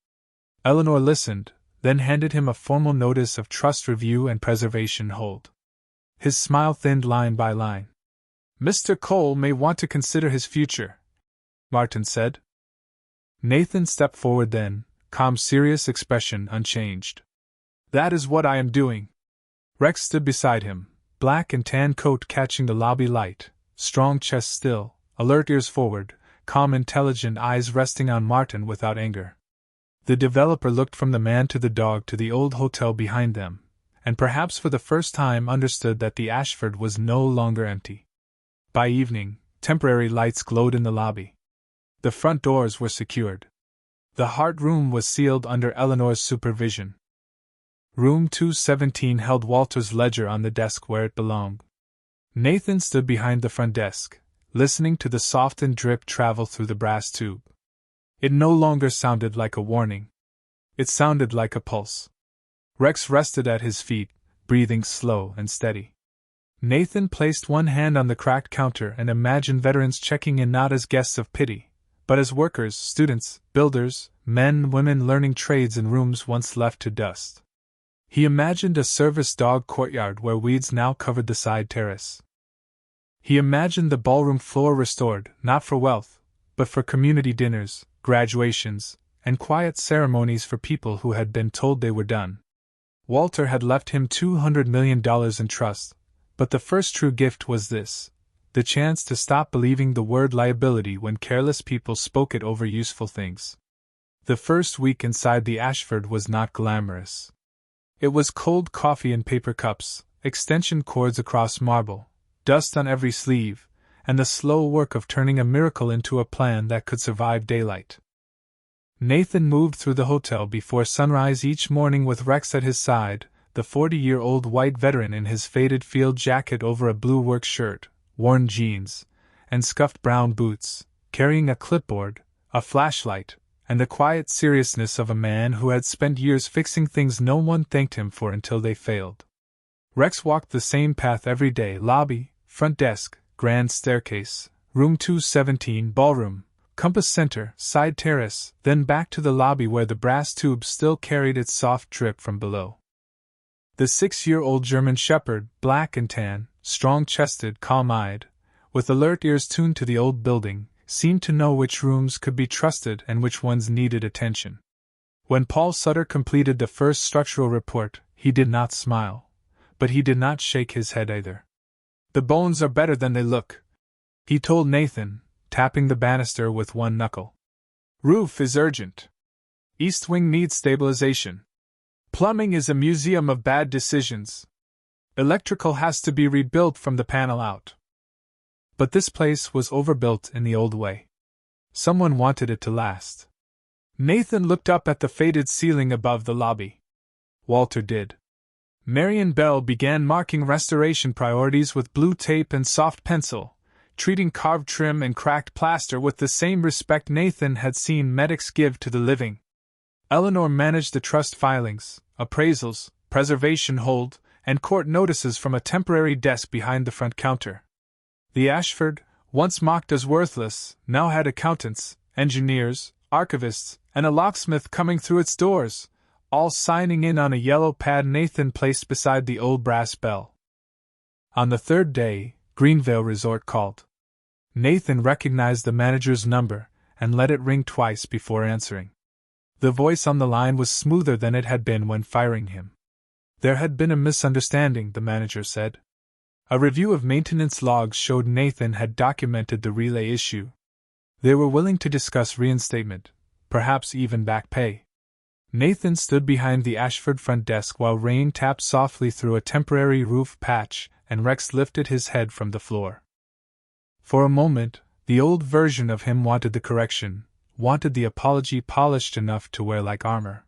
Eleanor listened, then handed him a formal notice of trust review and preservation hold. His smile thinned line by line. "Mr. Cole may want to consider his future," Martin said. Nathan stepped forward then, calm, serious expression unchanged. "That is what I am doing." Rex stood beside him, black and tan coat catching the lobby light, strong chest still, alert ears forward, calm intelligent eyes resting on Martin without anger. The developer looked from the man to the dog to the old hotel behind them, and perhaps for the first time understood that the Ashford was no longer empty. By evening, temporary lights glowed in the lobby. The front doors were secured. The Hart room was sealed under Eleanor's supervision. Room 217 held Walter's ledger on the desk where it belonged. Nathan stood behind the front desk, listening to the softened drip travel through the brass tube. It no longer sounded like a warning. It sounded like a pulse. Rex rested at his feet, breathing slow and steady. Nathan placed one hand on the cracked counter and imagined veterans checking in not as guests of pity, but as workers, students, builders, men, women learning trades in rooms once left to dust. He imagined a service dog courtyard where weeds now covered the side terrace. He imagined the ballroom floor restored, not for wealth, but for community dinners, graduations, and quiet ceremonies for people who had been told they were done. Walter had left him $200 million in trust, but the first true gift was this: the chance to stop believing the word liability when careless people spoke it over useful things. The first week inside the Ashford was not glamorous. It was cold coffee in paper cups, extension cords across marble, dust on every sleeve, and the slow work of turning a miracle into a plan that could survive daylight. Nathan moved through the hotel before sunrise each morning with Rex at his side, the 40-year-old white veteran in his faded field jacket over a blue work shirt, worn jeans, and scuffed brown boots, carrying a clipboard, a flashlight, and the quiet seriousness of a man who had spent years fixing things no one thanked him for until they failed. Rex walked the same path every day: lobby, front desk, grand staircase, room 217, ballroom, compass center, side terrace, then back to the lobby where the brass tube still carried its soft drip from below. The 6-year-old German shepherd, black and tan, strong-chested, calm-eyed, with alert ears tuned to the old building, seemed to know which rooms could be trusted and which ones needed attention. When Paul Sutter completed the first structural report, he did not smile, but he did not shake his head either. "The bones are better than they look," he told Nathan, tapping the banister with one knuckle. "Roof is urgent. East wing needs stabilization. Plumbing is a museum of bad decisions. Electrical has to be rebuilt from the panel out." But this place was overbuilt in the old way. Someone wanted it to last. Nathan looked up at the faded ceiling above the lobby. Walter did. Marion Bell began marking restoration priorities with blue tape and soft pencil, treating carved trim and cracked plaster with the same respect Nathan had seen medics give to the living. Eleanor managed the trust filings, appraisals, preservation hold, and court notices from a temporary desk behind the front counter. The Ashford, once mocked as worthless, now had accountants, engineers, archivists, and a locksmith coming through its doors, all signing in on a yellow pad Nathan placed beside the old brass bell. On the third day, Greenvale Resort called. Nathan recognized the manager's number and let it ring twice before answering. The voice on the line was smoother than it had been when firing him. There had been a misunderstanding, the manager said. A review of maintenance logs showed Nathan had documented the relay issue. They were willing to discuss reinstatement, perhaps even back pay. Nathan stood behind the Ashford front desk while rain tapped softly through a temporary roof patch and Rex lifted his head from the floor. For a moment, the old version of him wanted the correction, wanted the apology polished enough to wear like armor.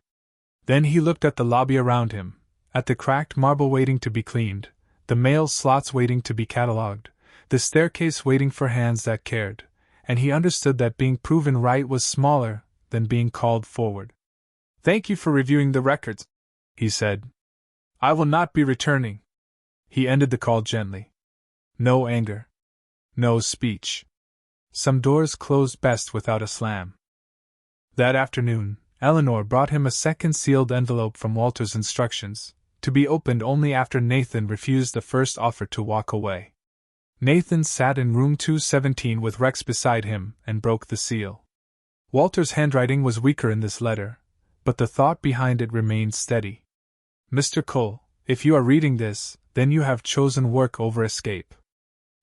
Then he looked at the lobby around him, at the cracked marble waiting to be cleaned, the mail slots waiting to be catalogued, the staircase waiting for hands that cared, and he understood that being proven right was smaller than being called forward. "Thank you for reviewing the records," he said. "I will not be returning." He ended the call gently. No anger. No speech. Some doors closed best without a slam. That afternoon, Eleanor brought him a second sealed envelope from Walter's instructions, to be opened only after Nathan refused the first offer to walk away. Nathan sat in room 217 with Rex beside him and broke the seal. Walter's handwriting was weaker in this letter, but the thought behind it remained steady. Mr. Cole, if you are reading this, then you have chosen work over escape.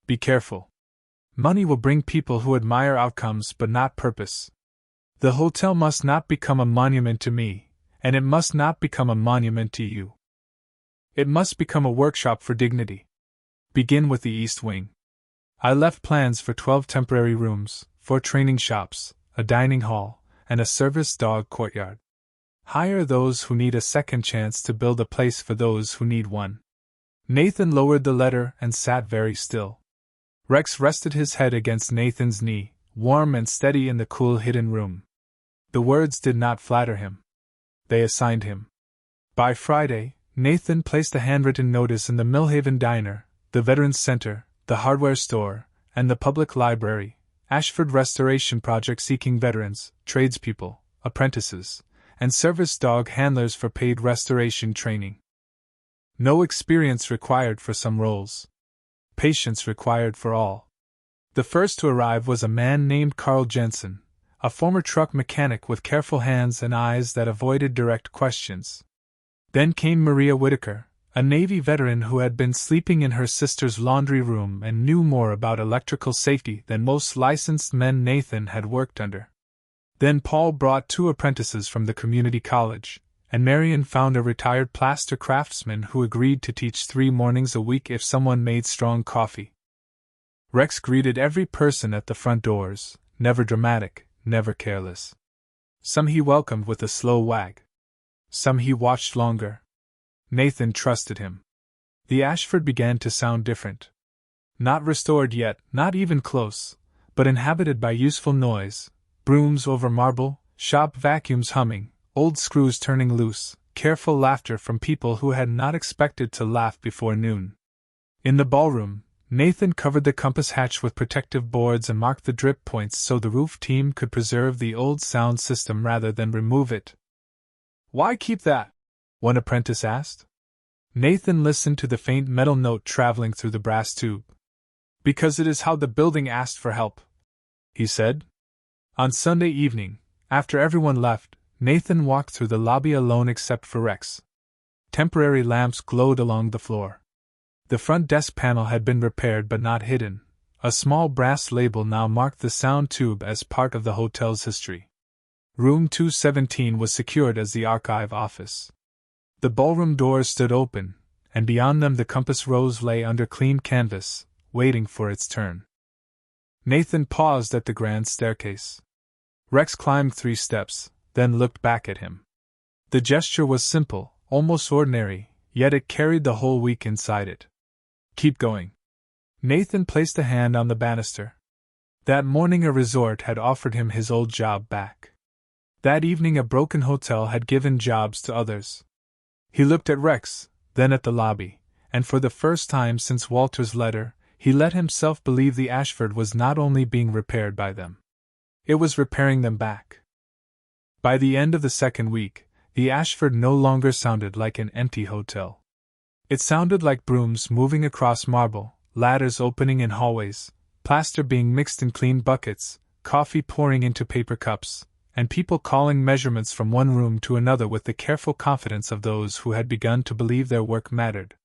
Be careful. Money will bring people who admire outcomes but not purpose. The hotel must not become a monument to me, and it must not become a monument to you. It must become a workshop for dignity. Begin with the East Wing. I left plans for 12 temporary rooms, 4 training shops, a dining hall, and a service dog courtyard. Hire those who need a second chance to build a place for those who need one. Nathan lowered the letter and sat very still. Rex rested his head against Nathan's knee, warm and steady in the cool hidden room. The words did not flatter him. They assigned him. By Friday, Nathan placed a handwritten notice in the Millhaven Diner, the Veterans Center, the hardware store, and the public library. Ashford Restoration Project seeking veterans, tradespeople, apprentices, and service dog handlers for paid restoration training. No experience required for some roles. Patience required for all. The first to arrive was a man named Carl Jensen, a former truck mechanic with careful hands and eyes that avoided direct questions. Then came Maria Whitaker, a Navy veteran who had been sleeping in her sister's laundry room and knew more about electrical safety than most licensed men Nathan had worked under. Then Paul brought 2 apprentices from the community college, and Marion found a retired plaster craftsman who agreed to teach 3 mornings a week if someone made strong coffee. Rex greeted every person at the front doors, never dramatic, never careless. Some he welcomed with a slow wag. Some he watched longer. Nathan trusted him. The Ashford began to sound different. Not restored yet, not even close, but inhabited by useful noise, brooms over marble, shop vacuums humming, old screws turning loose, careful laughter from people who had not expected to laugh before noon. In the ballroom, Nathan covered the compass hatch with protective boards and marked the drip points so the roof team could preserve the old sound system rather than remove it. "Why keep that?" one apprentice asked. Nathan listened to the faint metal note traveling through the brass tube. "Because it is how the building asked for help," he said. On Sunday evening, after everyone left, Nathan walked through the lobby alone except for Rex. Temporary lamps glowed along the floor. The front desk panel had been repaired but not hidden. A small brass label now marked the sound tube as part of the hotel's history. Room 217 was secured as the archive office. The ballroom doors stood open, and beyond them the compass rose lay under clean canvas, waiting for its turn. Nathan paused at the grand staircase. Rex climbed 3 steps, then looked back at him. The gesture was simple, almost ordinary, yet it carried the whole week inside it. "Keep going." Nathan placed a hand on the banister. That morning a resort had offered him his old job back. That evening a broken hotel had given jobs to others. He looked at Rex, then at the lobby, and for the first time since Walter's letter, he let himself believe the Ashford was not only being repaired by them. It was repairing them back. By the end of the second week, the Ashford no longer sounded like an empty hotel. It sounded like brooms moving across marble, ladders opening in hallways, plaster being mixed in clean buckets, coffee pouring into paper cups, and people calling measurements from one room to another with the careful confidence of those who had begun to believe their work mattered.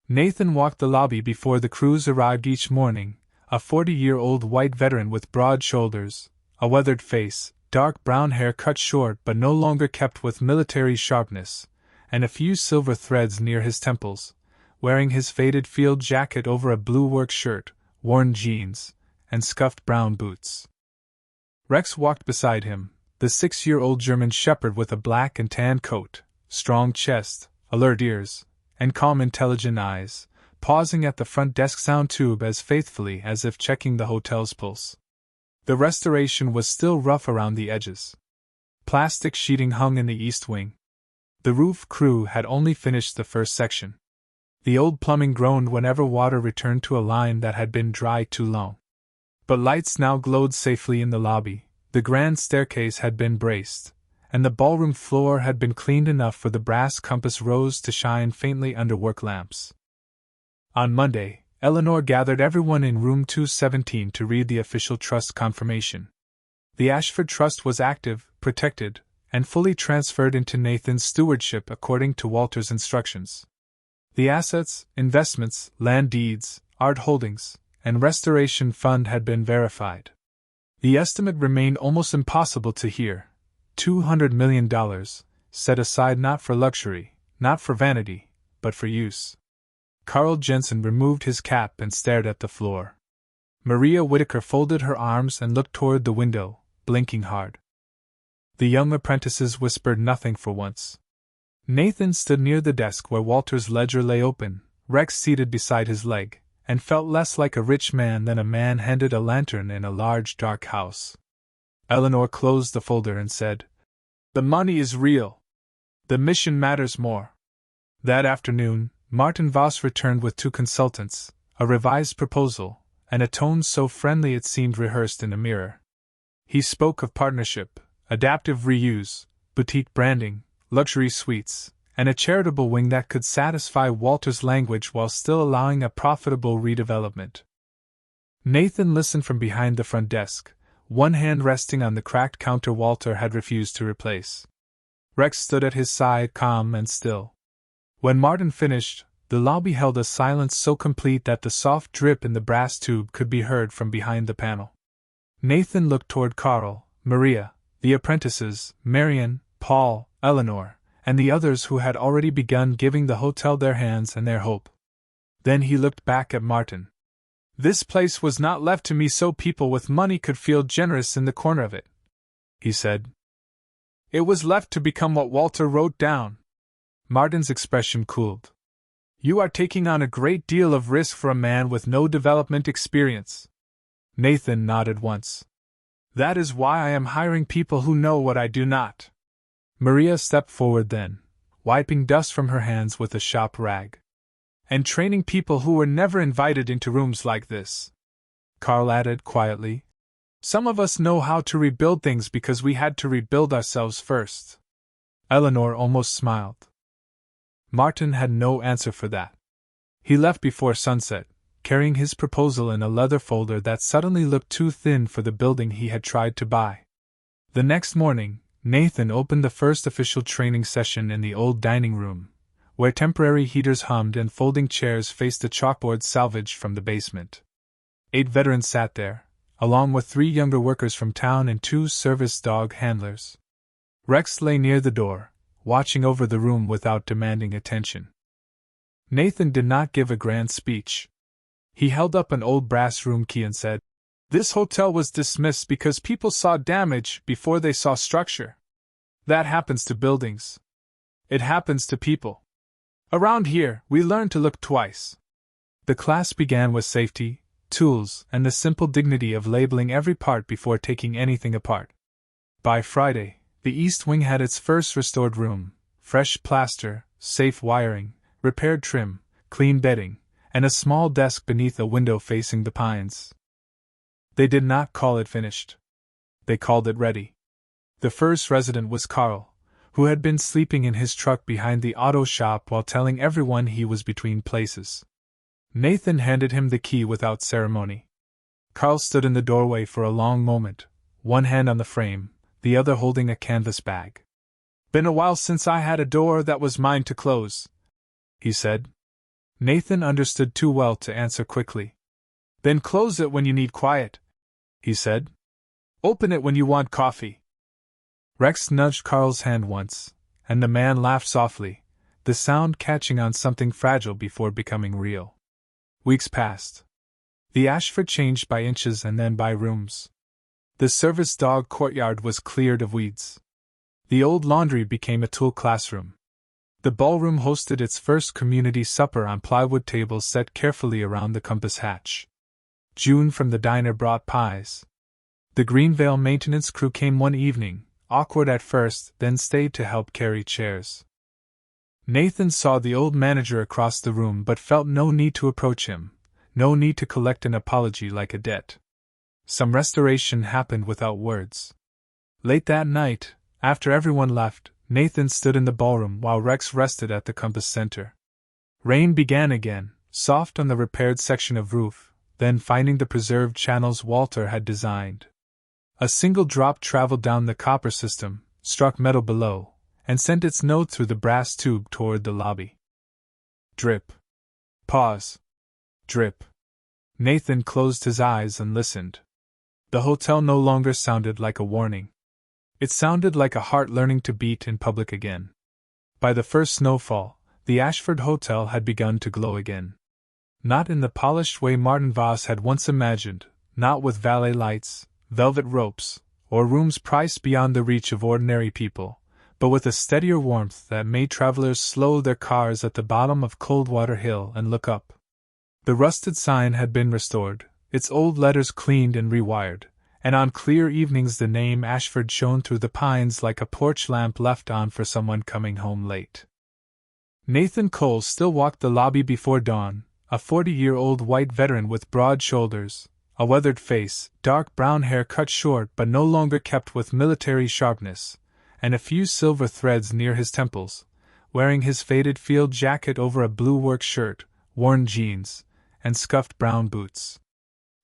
Nathan walked the lobby before the crews arrived each morning, a 40-year-old white veteran with broad shoulders, a weathered face, dark brown hair cut short but no longer kept with military sharpness, and a few silver threads near his temples, wearing his faded field jacket over a blue work shirt, worn jeans, and scuffed brown boots. Rex walked beside him, the 6-year-old German shepherd with a black and tan coat, strong chest, alert ears, and calm intelligent eyes, pausing at the front desk sound tube as faithfully as if checking the hotel's pulse. The restoration was still rough around the edges. Plastic sheeting hung in the east wing. The roof crew had only finished the first section. The old plumbing groaned whenever water returned to a line that had been dry too long. But lights now glowed safely in the lobby, the grand staircase had been braced, and the ballroom floor had been cleaned enough for the brass compass rose to shine faintly under work lamps. On Monday, Eleanor gathered everyone in room 217 to read the official trust confirmation. The Ashford Trust was active, protected, and fully transferred into Nathan's stewardship according to Walter's instructions. The assets, investments, land deeds, art holdings, and restoration fund had been verified. The estimate remained almost impossible to hear: $200 million, set aside not for luxury, not for vanity, but for use. Carl Jensen removed his cap and stared at the floor. Maria Whitaker folded her arms and looked toward the window, blinking hard. The young apprentices whispered nothing for once. Nathan stood near the desk where Walter's ledger lay open, Rex seated beside his leg, and felt less like a rich man than a man handed a lantern in a large dark house. Eleanor closed the folder and said, "The money is real. The mission matters more." That afternoon, Martin Voss returned with 2 consultants, a revised proposal, and a tone so friendly it seemed rehearsed in a mirror. He spoke of partnership, adaptive reuse, boutique branding, luxury suites, and a charitable wing that could satisfy Walter's language while still allowing a profitable redevelopment. Nathan listened from behind the front desk, one hand resting on the cracked counter Walter had refused to replace. Rex stood at his side, calm and still. When Martin finished, the lobby held a silence so complete that the soft drip in the brass tube could be heard from behind the panel. Nathan looked toward Carl, Maria, the apprentices, Marian, Paul, Eleanor, and the others who had already begun giving the hotel their hands and their hope. Then he looked back at Martin. "This place was not left to me so people with money could feel generous in the corner of it," he said. "It was left to become what Walter wrote down." Martin's expression cooled. "You are taking on a great deal of risk for a man with no development experience." Nathan nodded once. "That is why I am hiring people who know what I do not." Maria stepped forward then, wiping dust from her hands with a shop rag. "And training people who were never invited into rooms like this." Carl added quietly, "Some of us know how to rebuild things because we had to rebuild ourselves first." Eleanor almost smiled. Martin had no answer for that. He left before sunset, carrying his proposal in a leather folder that suddenly looked too thin for the building he had tried to buy. The next morning, Nathan opened the first official training session in the old dining room, where temporary heaters hummed and folding chairs faced a chalkboard salvaged from the basement. 8 veterans sat there, along with 3 younger workers from town and 2 service dog handlers. Rex lay near the door, watching over the room without demanding attention. Nathan did not give a grand speech. He held up an old brass room key and said, "This hotel was dismissed because people saw damage before they saw structure. That happens to buildings. It happens to people. Around here, we learn to look twice." The class began with safety, tools, and the simple dignity of labeling every part before taking anything apart. By Friday, the East Wing had its first restored room, fresh plaster, safe wiring, repaired trim, clean bedding, and a small desk beneath a window facing the pines. They did not call it finished. They called it ready. The first resident was Carl, who had been sleeping in his truck behind the auto shop while telling everyone he was between places. Nathan handed him the key without ceremony. Carl stood in the doorway for a long moment, one hand on the frame, the other holding a canvas bag. "Been a while since I had a door that was mine to close," he said. Nathan understood too well to answer quickly. "Then close it when you need quiet," he said. "Open it when you want coffee." Rex nudged Carl's hand once, and the man laughed softly, the sound catching on something fragile before becoming real. Weeks passed. The Ashford changed by inches and then by rooms. The service dog courtyard was cleared of weeds. The old laundry became a tool classroom. The ballroom hosted its first community supper on plywood tables set carefully around the compass hatch. June from the diner brought pies. The Greenvale maintenance crew came one evening, awkward at first, then stayed to help carry chairs. Nathan saw the old manager across the room but felt no need to approach him, no need to collect an apology like a debt. Some restoration happened without words. Late that night, after everyone left, Nathan stood in the ballroom while Rex rested at the compass center. Rain began again, soft on the repaired section of roof, then finding the preserved channels Walter had designed. A single drop traveled down the copper system, struck metal below, and sent its note through the brass tube toward the lobby. Drip. Pause. Drip. Nathan closed his eyes and listened. The hotel no longer sounded like a warning. It sounded like a heart learning to beat in public again. By the first snowfall, the Ashford Hotel had begun to glow again. Not in the polished way Martin Voss had once imagined, not with valet lights, velvet ropes, or rooms priced beyond the reach of ordinary people, but with a steadier warmth that made travelers slow their cars at the bottom of Coldwater Hill and look up. The rusted sign had been restored, its old letters cleaned and rewired, and on clear evenings the name Ashford shone through the pines like a porch lamp left on for someone coming home late. Nathan Cole still walked the lobby before dawn, a 40-year-old white veteran with broad shoulders, a weathered face, dark brown hair cut short but no longer kept with military sharpness, and a few silver threads near his temples, wearing his faded field jacket over a blue work shirt, worn jeans, and scuffed brown boots.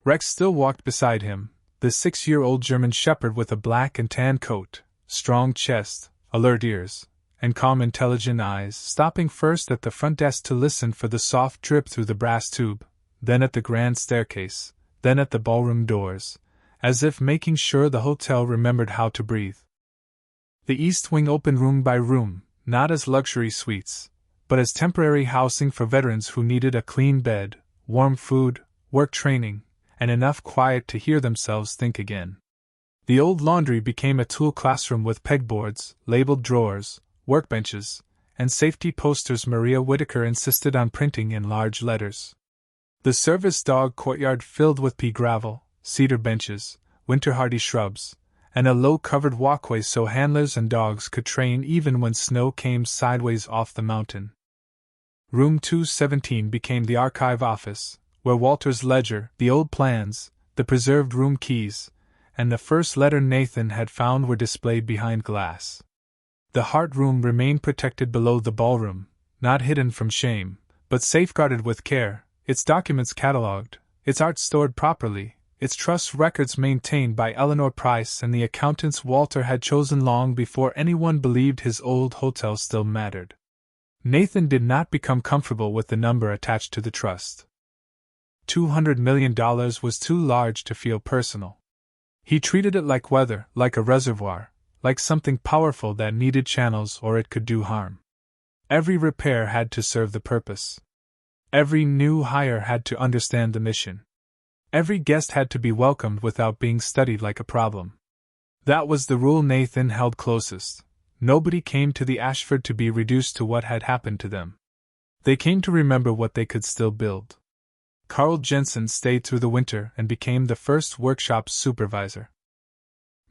Rex still walked beside him, the 6-year-old German shepherd with a black and tan coat, strong chest, alert ears, and calm intelligent eyes, stopping first at the front desk to listen for the soft drip through the brass tube, then at the grand staircase, then at the ballroom doors, as if making sure the hotel remembered how to breathe. The east wing opened room by room, not as luxury suites, but as temporary housing for veterans who needed a clean bed, warm food, work training, and enough quiet to hear themselves think again. The old laundry became a tool classroom with pegboards, labeled drawers, workbenches, and safety posters Maria Whitaker insisted on printing in large letters. The service dog courtyard filled with pea gravel, cedar benches, winter-hardy shrubs, and a low-covered walkway so handlers and dogs could train even when snow came sideways off the mountain. Room 217 became the archive office, where Walter's ledger, the old plans, the preserved room keys, and the first letter Nathan had found were displayed behind glass. The heart room remained protected below the ballroom, not hidden from shame, but safeguarded with care, its documents catalogued, its art stored properly, its trust records maintained by Eleanor Price and the accountants Walter had chosen long before anyone believed his old hotel still mattered. Nathan did not become comfortable with the number attached to the trust. $200 million was too large to feel personal. He treated it like weather, like a reservoir, like something powerful that needed channels or it could do harm. Every repair had to serve the purpose. Every new hire had to understand the mission. Every guest had to be welcomed without being studied like a problem. That was the rule Nathan held closest. Nobody came to the Ashford to be reduced to what had happened to them. They came to remember what they could still build. Carl Jensen stayed through the winter and became the first workshop supervisor.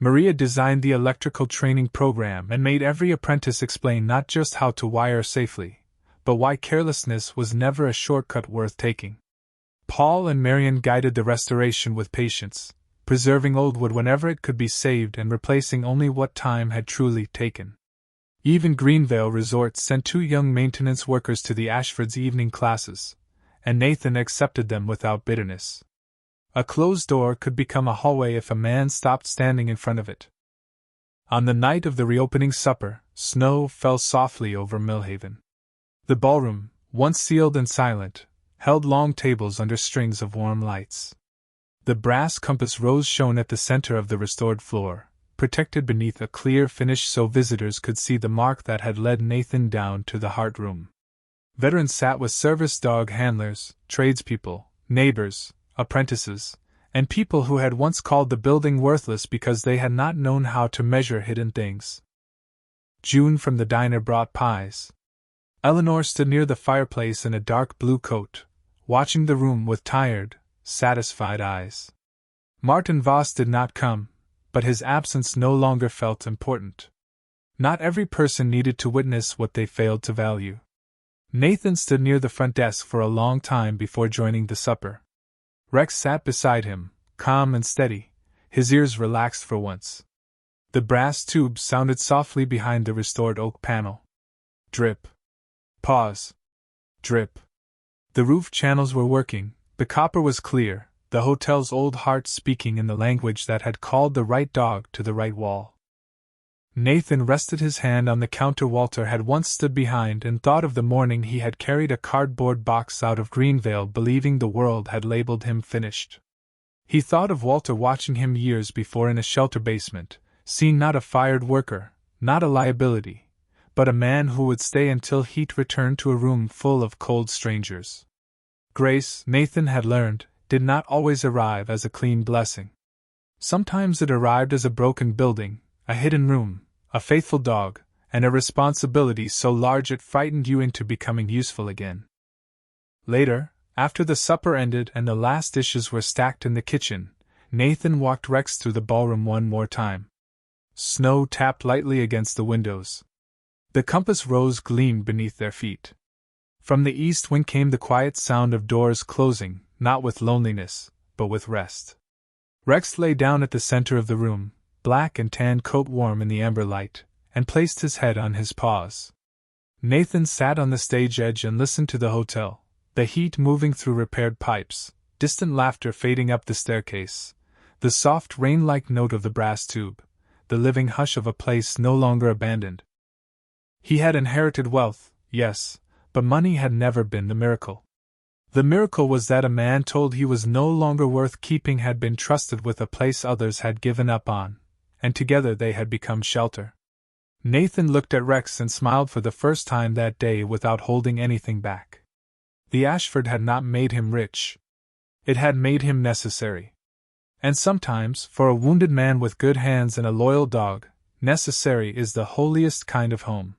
Maria designed the electrical training program and made every apprentice explain not just how to wire safely, but why carelessness was never a shortcut worth taking. Paul and Marion guided the restoration with patience, preserving old wood whenever it could be saved and replacing only what time had truly taken. Even Greenvale Resort sent 2 young maintenance workers to the Ashford's evening classes, and Nathan accepted them without bitterness. A closed door could become a hallway if a man stopped standing in front of it. On the night of the reopening supper, snow fell softly over Millhaven. The ballroom, once sealed and silent, held long tables under strings of warm lights. The brass compass rose shone at the center of the restored floor, protected beneath a clear finish so visitors could see the mark that had led Nathan down to the heart room. Veterans sat with service dog handlers, tradespeople, neighbors, apprentices, and people who had once called the building worthless because they had not known how to measure hidden things. June from the diner brought pies. Eleanor stood near the fireplace in a dark blue coat, watching the room with tired, satisfied eyes. Martin Voss did not come, but his absence no longer felt important. Not every person needed to witness what they failed to value. Nathan stood near the front desk for a long time before joining the supper. Rex sat beside him, calm and steady, his ears relaxed for once. The brass tubes sounded softly behind the restored oak panel. Drip. Pause. Drip. The roof channels were working, the copper was clear, the hotel's old heart speaking in the language that had called the right dog to the right wall. Nathan rested his hand on the counter Walter had once stood behind and thought of the morning he had carried a cardboard box out of Greenvale believing the world had labeled him finished. He thought of Walter watching him years before in a shelter basement, seeing not a fired worker, not a liability, but a man who would stay until heat returned to a room full of cold strangers. Grace, Nathan had learned, did not always arrive as a clean blessing. Sometimes it arrived as a broken building, a hidden room, a faithful dog, and a responsibility so large it frightened you into becoming useful again. Later, after the supper ended and the last dishes were stacked in the kitchen, Nathan walked Rex through the ballroom one more time. Snow tapped lightly against the windows. The compass rose gleamed beneath their feet. From the east wing came the quiet sound of doors closing, not with loneliness, but with rest. Rex lay down at the center of the room, black and tan coat warm in the amber light, and placed his head on his paws. Nathan sat on the stage edge and listened to the hotel, the heat moving through repaired pipes, distant laughter fading up the staircase, the soft rain-like note of the brass tube, the living hush of a place no longer abandoned. He had inherited wealth, yes, but money had never been the miracle. The miracle was that a man told he was no longer worth keeping had been trusted with a place others had given up on, and together they had become shelter. Nathan looked at Rex and smiled for the first time that day without holding anything back. The Ashford had not made him rich. It had made him necessary. And sometimes, for a wounded man with good hands and a loyal dog, necessary is the holiest kind of home.